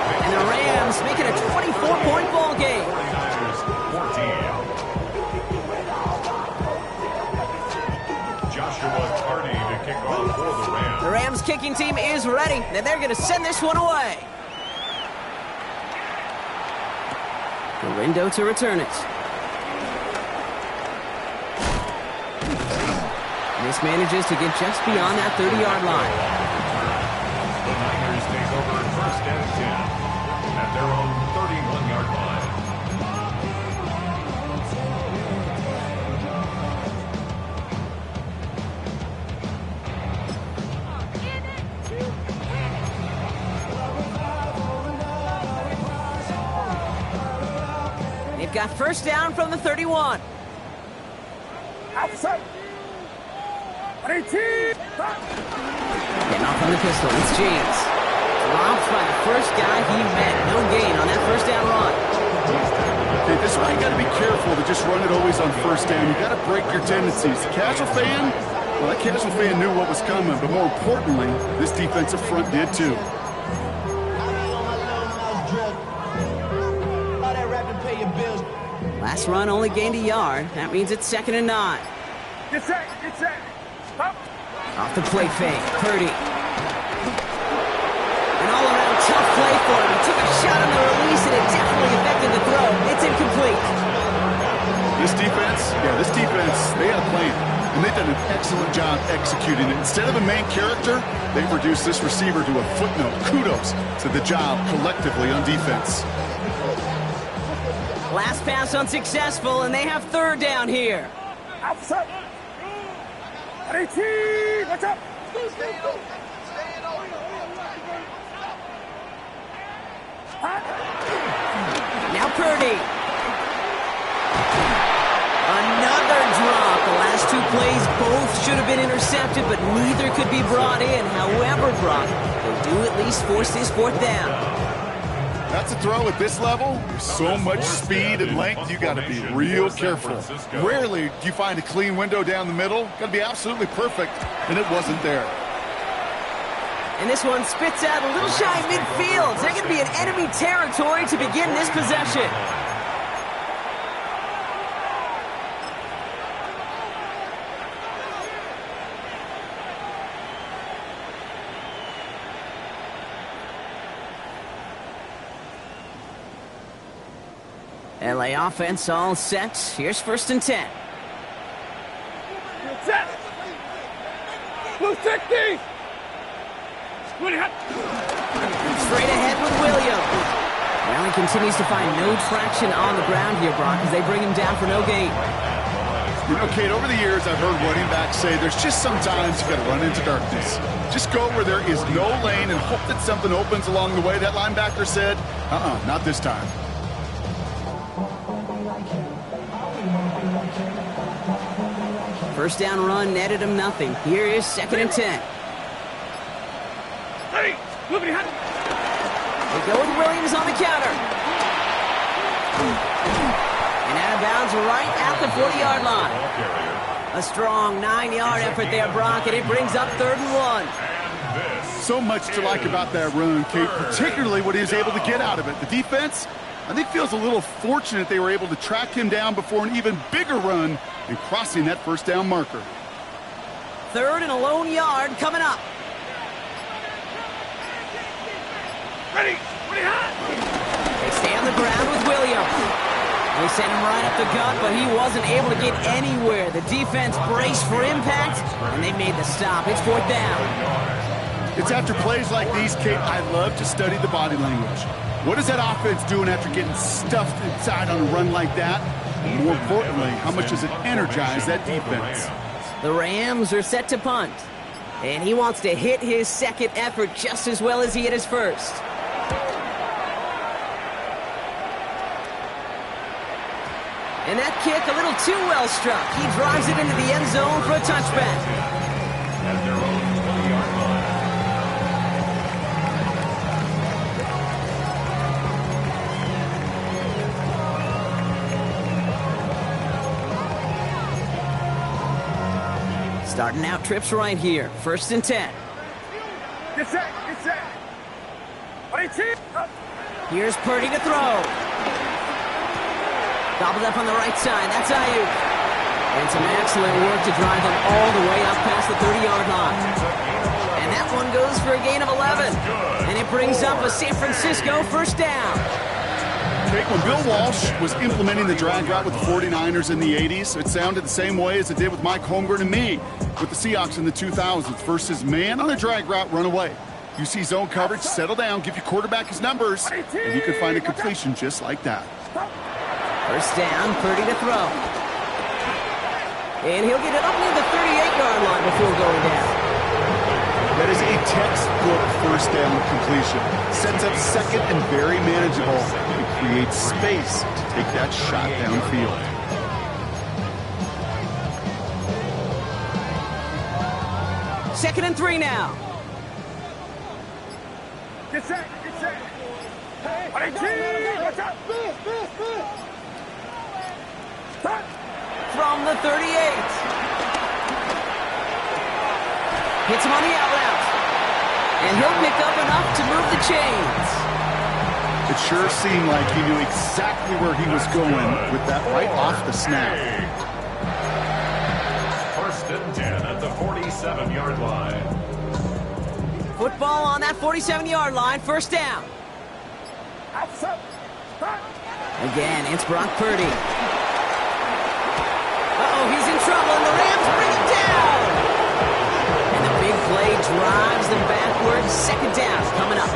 And the Rams make it a 24-point ball game. 49ers 14. Joshua Carney to kick off for the Rams. The Rams kicking team is ready, and they're going to send this one away. Galindo to return it. This manages to get just beyond that 30-yard line. The Niners take over 1st and 10 at their own 31-yard line. They've got 1st down from the 31. Outside. 18. Getting off on the pistol, it's James. Dropped by the first guy he met. No gain on that 1st down run. Okay, this is why you got to be careful to just run it always on 1st down. You got to break your tendencies. Casual fan, well, that casual fan knew what was coming, but more importantly, this defensive front did too. Last run only gained a yard. That means it's 2nd and 9. Get set. Stop. Off the play fake, Purdy. An all-around tough play for him. He took a shot on the release, and it definitely affected the throw. It's incomplete. This defense, they had a plan, and they've done an excellent job executing it. Instead of a main character, they've reduced this receiver to a footnote. Kudos to the job collectively on defense. Last pass unsuccessful, and they have 3rd down here. Outside. 18. Watch out. Now Purdy. Another drop. The last 2 plays both should have been intercepted, but neither could be brought in. However, Brock, they do at least force this 4th down. That's a throw at this level. There's so much speed and length, you got to be real careful. Rarely do you find a clean window down the middle. Got to be absolutely perfect, and it wasn't there. And this one spits out a little shy midfield. They're going to be in enemy territory to begin this possession. LA offense all set. Here's 1st and 10. Set. Blue 60. Straight ahead with Williams. Well, he continues to find no traction on the ground here, Brock, as they bring him down for no gain. You know, Kate, over the years, I've heard running backs say there's just sometimes you got to run into darkness. Just go where there is no lane and hope that something opens along the way. That linebacker said, not this time. First down run netted him nothing. Here is 2nd and 10. Hey, move it behind. They go with Williams on the counter. And out of bounds right at the 40-yard line. A strong 9-yard effort there, Brock, and it brings up 3rd and 1. So much to like about that run, Kate, particularly what he was able to get out of it. The defense, I think, feels a little fortunate they were able to track him down before an even bigger run and crossing that first down marker. 3rd and a lone yard coming up. Ready, hot. They stay on the ground with Williams. They sent him right up the gut, but he wasn't able to get anywhere. The defense braced for impact, and they made the stop. It's 4th down. It's after plays like these, Kate, I love to study the body language. What is that offense doing after getting stuffed inside on a run like that? And more importantly, how much does it energize that defense? The Rams are set to punt, and he wants to hit his 2nd effort just as well as he hit his 1st. And that kick a little too well struck. He drives it into the end zone for a touchback. At their own 20-yard line. Starting out trips right here. 1st and 10. Get set. Here's Purdy to throw. Gobbled up on the right side. That's Ayuk. And some excellent work to drive them all the way up past the 30-yard line. And that one goes for a gain of 11. And it brings up a San Francisco 1st down. Jake, when Bill Walsh was implementing the drag route with the 49ers in the 80s, it sounded the same way as it did with Mike Holmgren and me with the Seahawks in the 2000s versus man on a drag route, run away. You see zone coverage, settle down, give your quarterback his numbers, and you can find a completion just like that. 1st down, Purdy to throw. And he'll get it up near the 38-yard line before going down. That is a textbook 1st down completion. Sets up 2nd and very manageable. It creates space to take that shot downfield. Second and 3 now. Get set. Watch out. From the 38. Hits him on the out route. And he'll pick up enough to move the chains. It sure seemed like he knew exactly where he was going with that right off the snap. 1st and 10 at the 47-yard line. Football on that 47-yard line. 1st down. Again, it's Brock Purdy. Uh-oh, he's in trouble, and the Rams bring him down. And the big play drives them backwards. 2nd down coming up.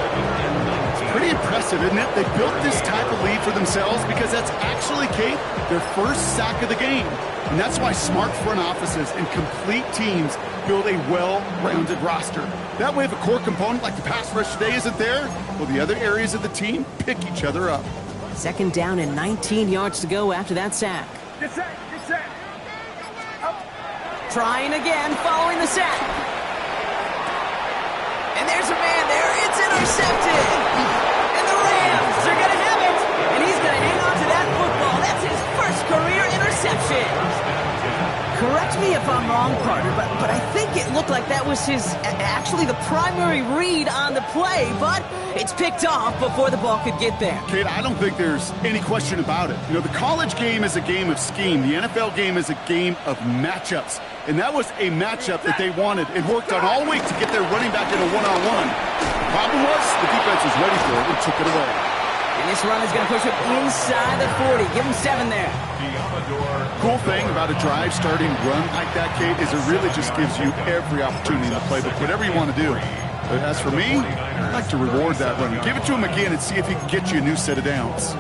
It's pretty impressive, isn't it? They built this type of lead for themselves because that's actually, Kate, their 1st sack of the game. And that's why smart front offices and complete teams build a well-rounded roster. That way, if a core component like the pass rush today isn't there, well, the other areas of the team pick each other up. 2nd down and 19 yards to go after that sack. Get set. Trying again following the sack. And there's a man there. It's intercepted. And the Rams are going to have it. And he's going to hang on to that football. That's his 1st career interception. Correct me if I'm wrong, Carter, but I think it looked like that was actually the primary read on the play, but it's picked off before the ball could get there. Kate, I don't think there's any question about it. You know, the college game is a game of scheme. The NFL game is a game of matchups. And that was a matchup that they wanted and worked on all week to get their running back in a one-on-one. The problem was the defense was ready for it and took it away. And this run is going to push him inside the 40. Give him 7 there. Cool thing about a drive starting run like that, Kate, is it really just gives you every opportunity in the playbook, whatever you want to do. But as for me, I'd like to reward that run. Give it to him again and see if he can get you a new set of downs.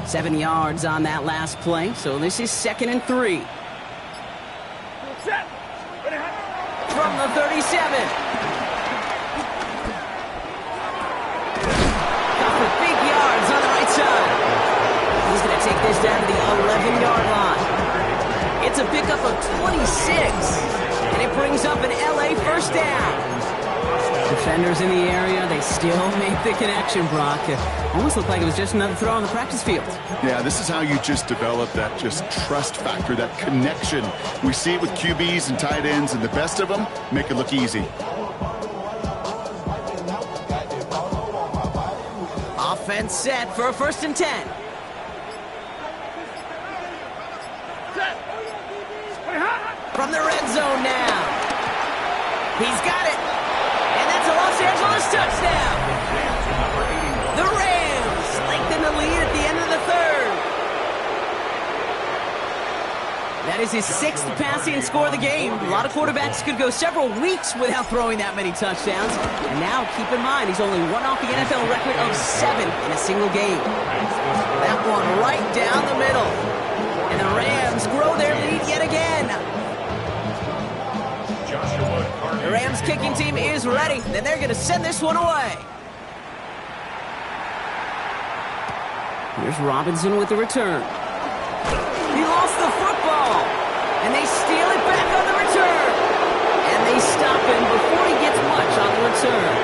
7 yards on that last play, so this is 2nd and 3. Set. Ready, hot. From the 37. Got for big yards on the right side. He's going to take this down to the 11-yard line. It's a pickup of 26, and it brings up an LA first down. Defenders in the area, they still make the connection, Brock. It almost looked like it was just another throw on the practice field. Yeah, this is how you just develop that just trust factor, that connection. We see it with QBs and tight ends, and the best of them make it look easy. Offense set for a 1st and 10. Set. Ready, hot. From the red zone now. He's got it. And that's a Los Angeles touchdown. The Rams lengthen the lead at the end of the 3rd. That is his 6th passing score of the game. A lot of quarterbacks could go several weeks without throwing that many touchdowns. And now, keep in mind, he's only one off the NFL record of 7 in a single game. That one right down the middle. And the Rams grow their lead yet again. The Rams kicking team is ready. Then they're going to send this one away. Here's Robinson with the return. He lost the football. And they steal it back on the return. And they stop him before he gets much on the return.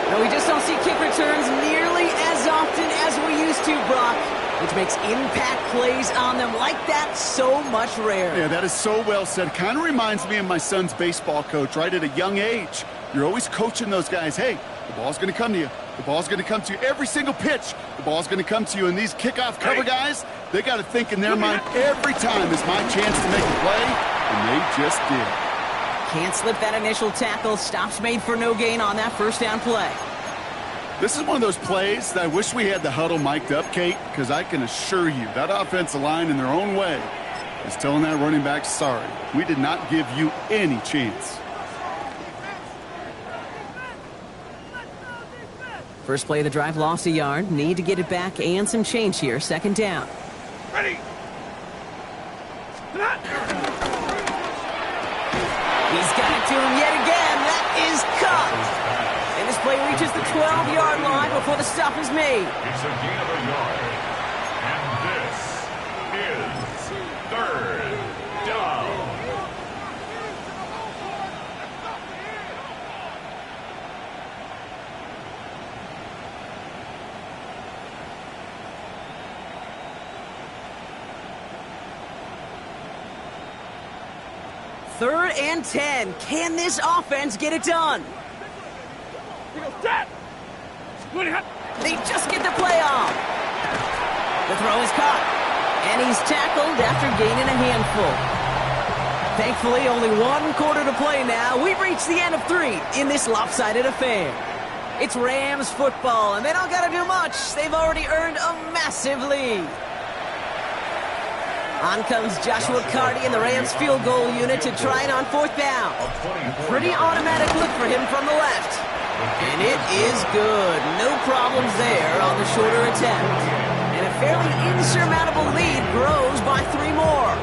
No, we just don't see kick returns nearly as often as we used to, Brock, which makes impact plays on them like that so much rarer. Yeah, that is so well said. Kind of reminds me of my son's baseball coach, right? At a young age, you're always coaching those guys. Hey, the ball's going to come to you. The ball's going to come to you every single pitch. The ball's going to come to you. And these kickoff cover guys, they got to think in their mind every time is my chance to make a play, and they just did. Can't slip that initial tackle. Stops made for no gain on that 1st down play. This is one of those plays that I wish we had the huddle mic'd up, Kate, because I can assure you that offensive line in their own way is telling that running back, sorry, we did not give you any chance. First play of the drive lost a yard. Need to get it back and some change here. 2nd down. Ready. Hot. He's got it to him yet again. That is caught. And this play reaches the 12-yard line before the stop is made. It's a gain of a yard. And this is 3rd down. Third and 10. Can this offense get it done? He goes, set. Ready, hot. They just get the play off. The throw is caught. And he's tackled after gaining a handful. Thankfully, only 1 quarter to play now. We've reached the end of 3 in this lopsided affair. It's Rams football, and they don't got to do much. They've already earned a massive lead. On comes Joshua Carty and the Rams field goal unit to try it on 4th down. Pretty automatic look for him from the left. And it is good. No problems there on the shorter attempt. And a fairly insurmountable lead grows by 3 more.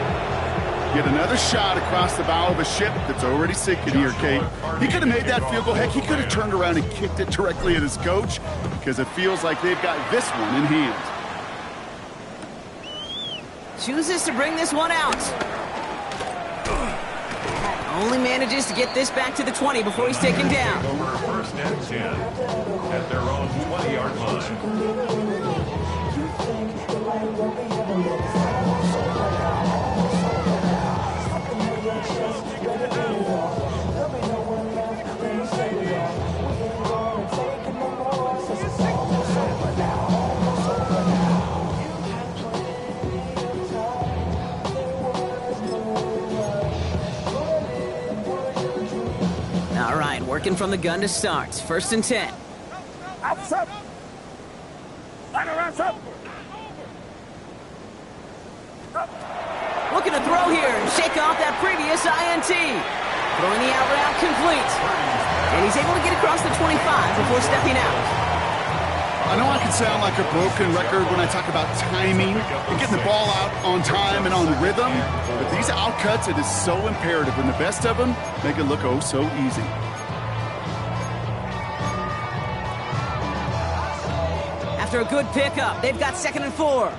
Get another shot across the bow of a ship that's already sinking here, Kate. He could have made that field goal. Heck, he could have turned around and kicked it directly at his coach because it feels like they've got this one in hand. Chooses to bring this one out. Only manages to get this back to the 20 before he's taken down. Over 1st and 10 at their own 20-yard line. All right, working from the gun to start. 1st and 10. Outside. Line around, up. Looking to throw here and shake off that previous INT. Throwing the out route complete. And he's able to get across the 25 before stepping out. I I know I can sound like a broken record when I talk about timing and getting the ball out on time and on rhythm, but these outcuts, it is so imperative, and the best of them make it look oh so easy. After a good pickup, they've got 2nd and 4.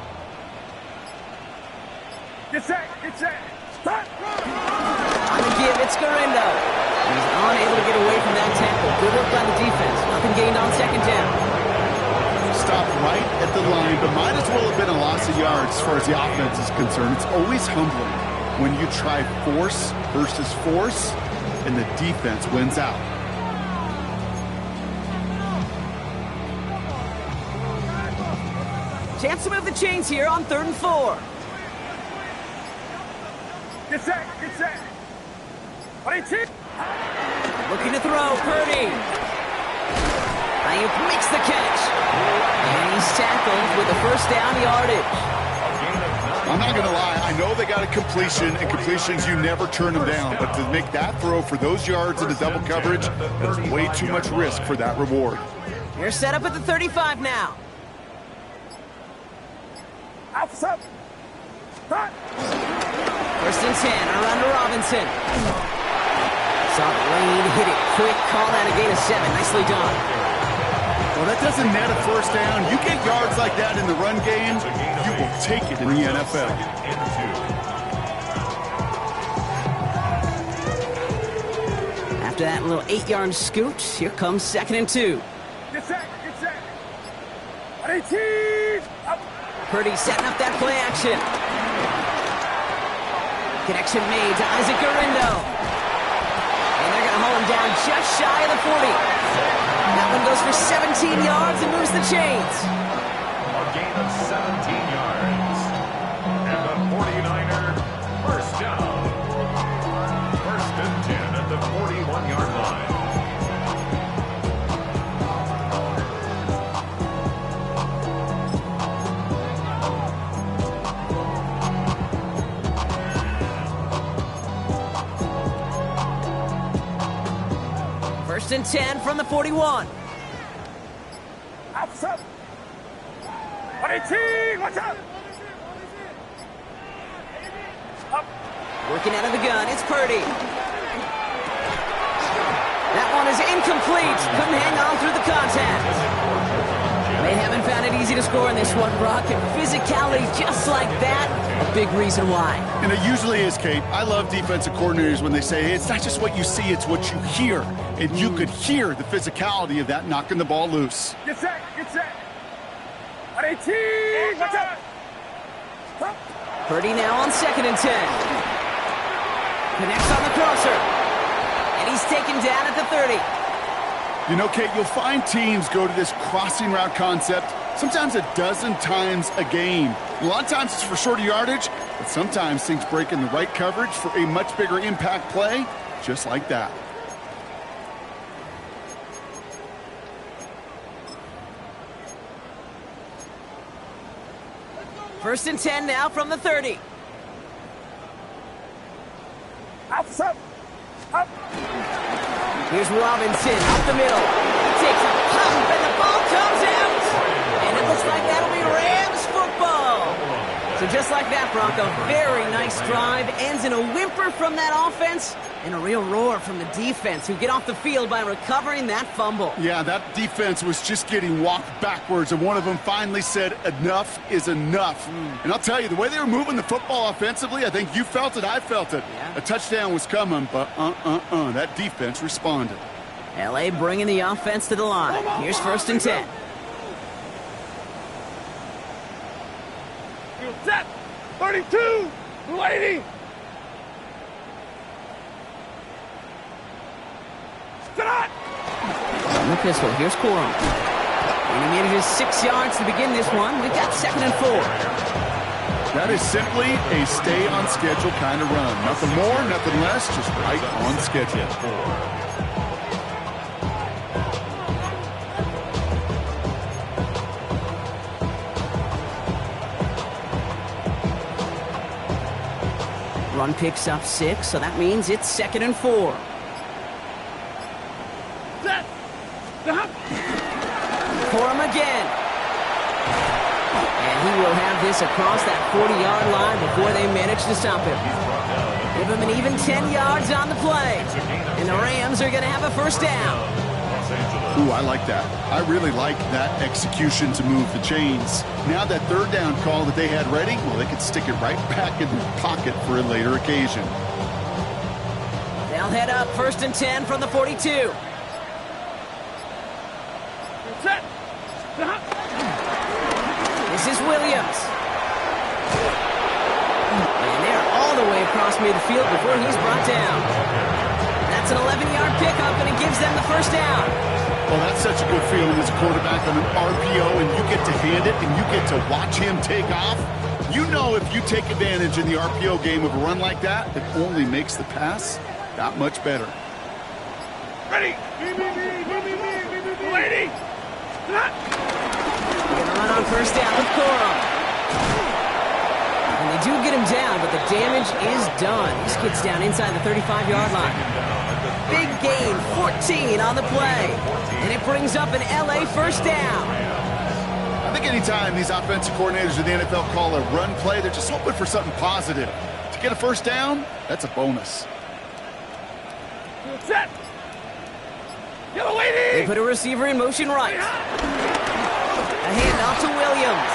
Get set, start! On the give, it's Garindo. He's unable to get away from that tackle. Good work by the defense. Nothing gained on 2nd down. Stopped right at the line, but might as well have been a loss of yards as far as the offense is concerned. It's always humbling when you try force versus force, and the defense wins out. Chance to move the chains here on 3rd and 4. Get set! 22! Looking to throw, Purdy. Ayuk makes the catch. And he's tackled with the 1st down yardage. I'm not going to lie. I know they got a completion, and completions, you never turn them down. But to make that throw for those yards in the double coverage, that's way too much risk for that reward. You're set up at the 35 now. Outside! Start! 1st and 10, around to Robinson. Saw the lane, hit it quick, call that a gain of 7. Nicely done. Well, that doesn't net a 1st down. You get yards like that in the run game, you will take it in the NFL. After that little 8-yard scoot, here comes 2nd and 2. Get set! 18! Up! Purdy setting up that play action. Connection made to Isaac Garindo. And they're going to hold him down just shy of the 40. That one goes for 17 yards and moves the chains. A gain of 17 yards. And the 49er, 1st down. 1st and 10 at the 41-yard line. First and 10 from the 41. Outside! 18! Watch out! Up! Working out of the gun, it's Purdy. That one is incomplete. Couldn't hang on through the contact. They haven't found it easy to score in this one, Brock, and physicality just like that, a big reason why. And it usually is, Kate. I love defensive coordinators when they say, it's not just what you see, it's what you hear. And you could hear the physicality of that knocking the ball loose. Get set! 18! Watch out! Stop! Purdy now on 2nd and 10. Connects on the crosser. And he's taken down at the 30. You know, Kate, you'll find teams go to this crossing route concept sometimes a dozen times a game. A lot of times it's for shorter yardage, but sometimes things break in the right coverage for a much bigger impact play, just like that. First and 10 now from the 30. Outside! Up! Here's Robinson up the middle. He takes a pump and the ball comes out. And it looks like that'll be Rams football. So just like that, Brock, a very nice drive. Ends in a whimper from that offense and a real roar from the defense, who get off the field by recovering that fumble. Yeah, that defense was just getting walked backwards, and one of them finally said, enough is enough. And I'll tell you, the way they were moving the football offensively, I think you felt it, I felt it. Yeah. A touchdown was coming, but that defense responded. L.A. bringing the offense to the line. Here's first and 10. Set! 32! 80! Tonight! On the pistol, here's Corum. And he manages 6 yards to begin this one. We've got 2nd and 4. That is simply a stay-on-schedule kind of run. Nothing more, nothing less, just right on schedule. Run picks up 6, so that means it's 2nd and 4. Set! Stop! Corum again. this across that 40-yard line before they manage to stop him. Give him an even 10 yards on the play. And the Rams are going to have a first down. Ooh, I like that. I really like that execution to move the chains. Now that third down call that they had ready, well, they could stick it right back in their pocket for a later occasion. They'll head up 1st and 10 from the 42. Set. This is Williams. And they're all the way across midfield before he's brought down. That's an 11-yard pickup, and it gives them the first down. Well, that's such a good feeling as a quarterback on an RPO, and you get to hand it, and you get to watch him take off. You know if you take advantage in the RPO game of a run like that, it only makes the pass that much better. Ready. Lady. They're going to run on first down with Corum. And they do get him down, but the damage is done. This kid's down inside the 35-yard line. Big gain, 14 on the play. And it brings up an LA first down. I think anytime these offensive coordinators in the NFL call a run play, they're just hoping for something positive. To get a first down, that's a bonus. Set. Yellow lady. They put a receiver in motion right. A handoff to Williams.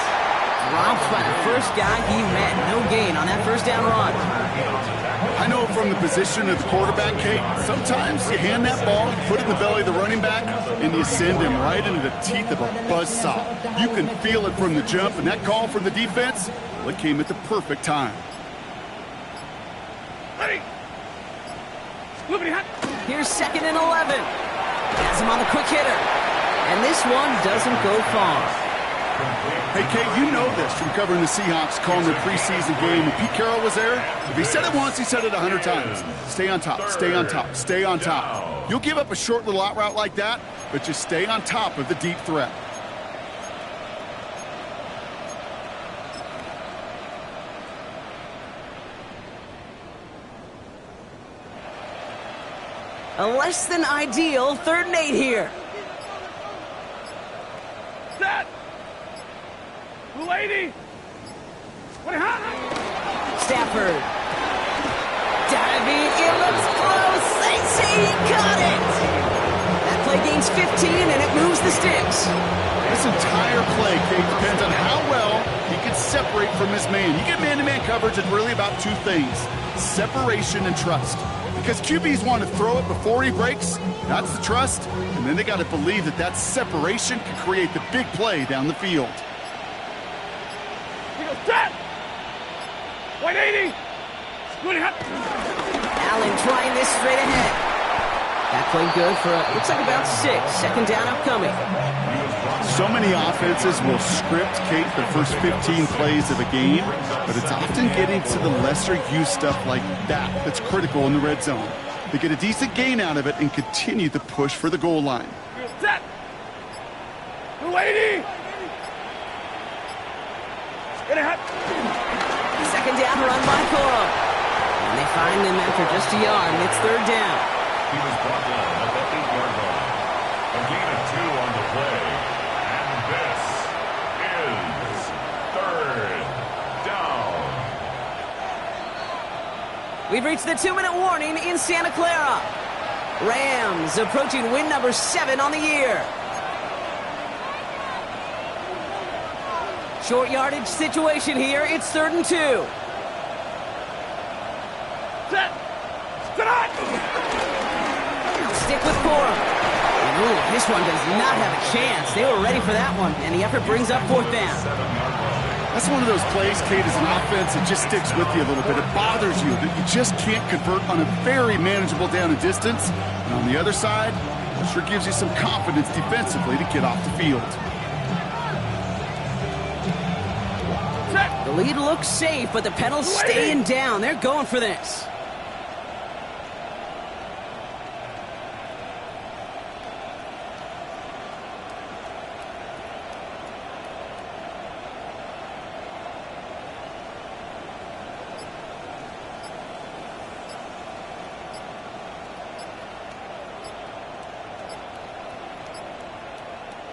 Dropped by the first guy he met. No gain on that first down run. I know from the position of the quarterback, Kate, sometimes you hand that ball, you put it in the belly of the running back, and you send him right into the teeth of a buzzsaw. You can feel it from the jump, and that call from the defense, well, it came at the perfect time. Ready. Liberty hot. Here's 2nd and 11. Has him on the quick hitter. And this one doesn't go far. Hey, Kate, you know this from covering the Seahawks, calling their preseason game. When Pete Carroll was there, if he said it once, he said it 100 times. Stay on top, stay on top, stay on top. You'll give up a short little out route like that, but just stay on top of the deep threat. A less than ideal 3rd and 8 here. Set. Lady. What hot? Stafford. Diving. It looks close. They say he caught it. That play gains 15, and it moves the sticks. This entire play, Kate, depends on how well he can separate from his man. You get man-to-man coverage, it's really about two things: separation and trust. Because QBs want to throw it before he breaks, that's the trust, and then they got to believe that that separation can create the big play down the field. He goes set. 180. Liberty hot. Allen trying this straight ahead. That play good for, looks like about 6. 2nd down upcoming. So many offenses will script, Kate, the first 15 plays of a game, but it's often getting to the lesser-used stuff like that that's critical in the red zone. They get a decent gain out of it and continue the push for the goal line. Set. 280. Get it hot. 2nd down run by Corum. And they find him after just a yard, and it's 3rd down. He was brought down at the 8-yard line. A gain of 2 on the play. And this is 3rd down. We've reached the 2-minute warning in Santa Clara. Rams approaching win number 7 on the year. Short yardage situation here. It's 3rd and 2. Set. Set on. Stick with Corum. Ooh, this one does not have a chance. They were ready for that one, and the effort brings up 4th down. That's one of those plays, Kate, as an offense, it just sticks with you a little bit. It bothers you that you just can't convert on a very manageable down and distance. And on the other side, it sure gives you some confidence defensively to get off the field. The lead looks safe, but the pedal's staying down. They're going for this.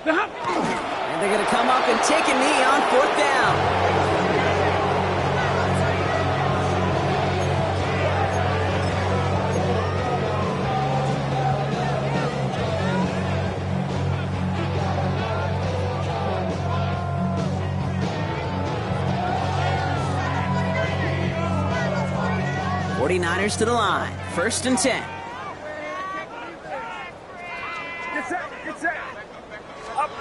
And they're going to come up and take a knee on 4th down. 49ers to the line. 1st and 10. Get set. Get set. Up.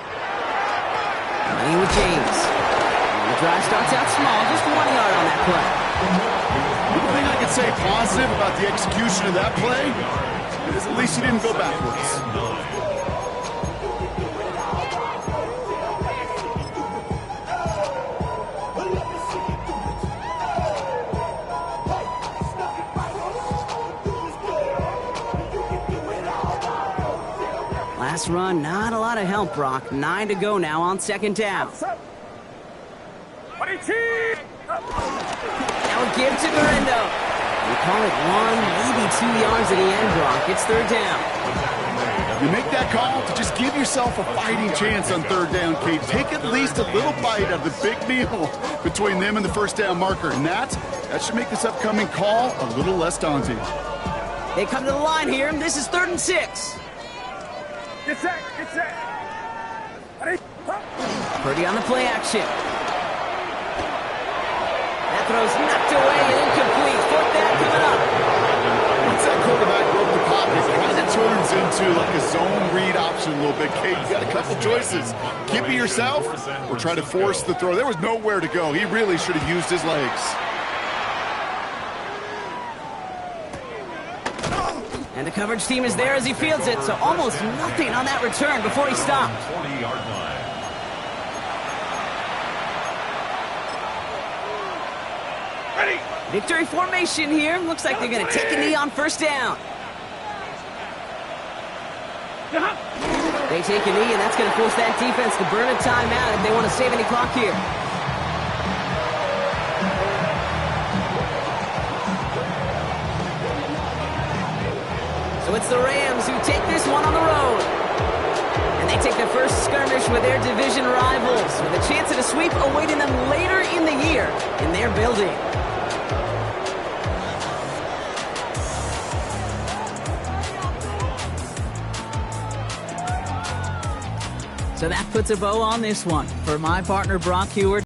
Money with James. And the drive starts out small, just 1 yard on that play. One thing I can say positive about the execution of that play is at least he didn't go backwards. Last run, not a lot of help, Brock. 9 to go now on 2nd down. Now a give to Guerrero. We call it 1, maybe 2 yards at the end, Brock. It's 3rd down. You make that call to just give yourself a fighting chance on 3rd down, Kate. Take at least a little bite of the big meal between them and the 1st down marker. And that should make this upcoming call a little less daunting. They come to the line here. This is 3rd and 6. Get set. Get set. Ready? Purdy on the play action. That throw's knocked away and incomplete. 4th down coming up. Once that quarterback broke the pocket, it kind of turns into like a zone read option a little bit. Kate, you got a couple choices. Keep it yourself or try to force the throw. There was nowhere to go. He really should have used his legs. And the coverage team is there as he fields it, so almost nothing on that return before he stopped. 20-yard line. Ready. Victory formation here. Looks like they're going to take a knee on 1st down. They take a knee, and that's going to force that defense to burn a timeout if they want to save any clock here. So it's the Rams who take this one on the road. And they take the first skirmish with their division rivals, with a chance at a sweep awaiting them later in the year in their building. So that puts a bow on this one. For my partner, Brock Huard,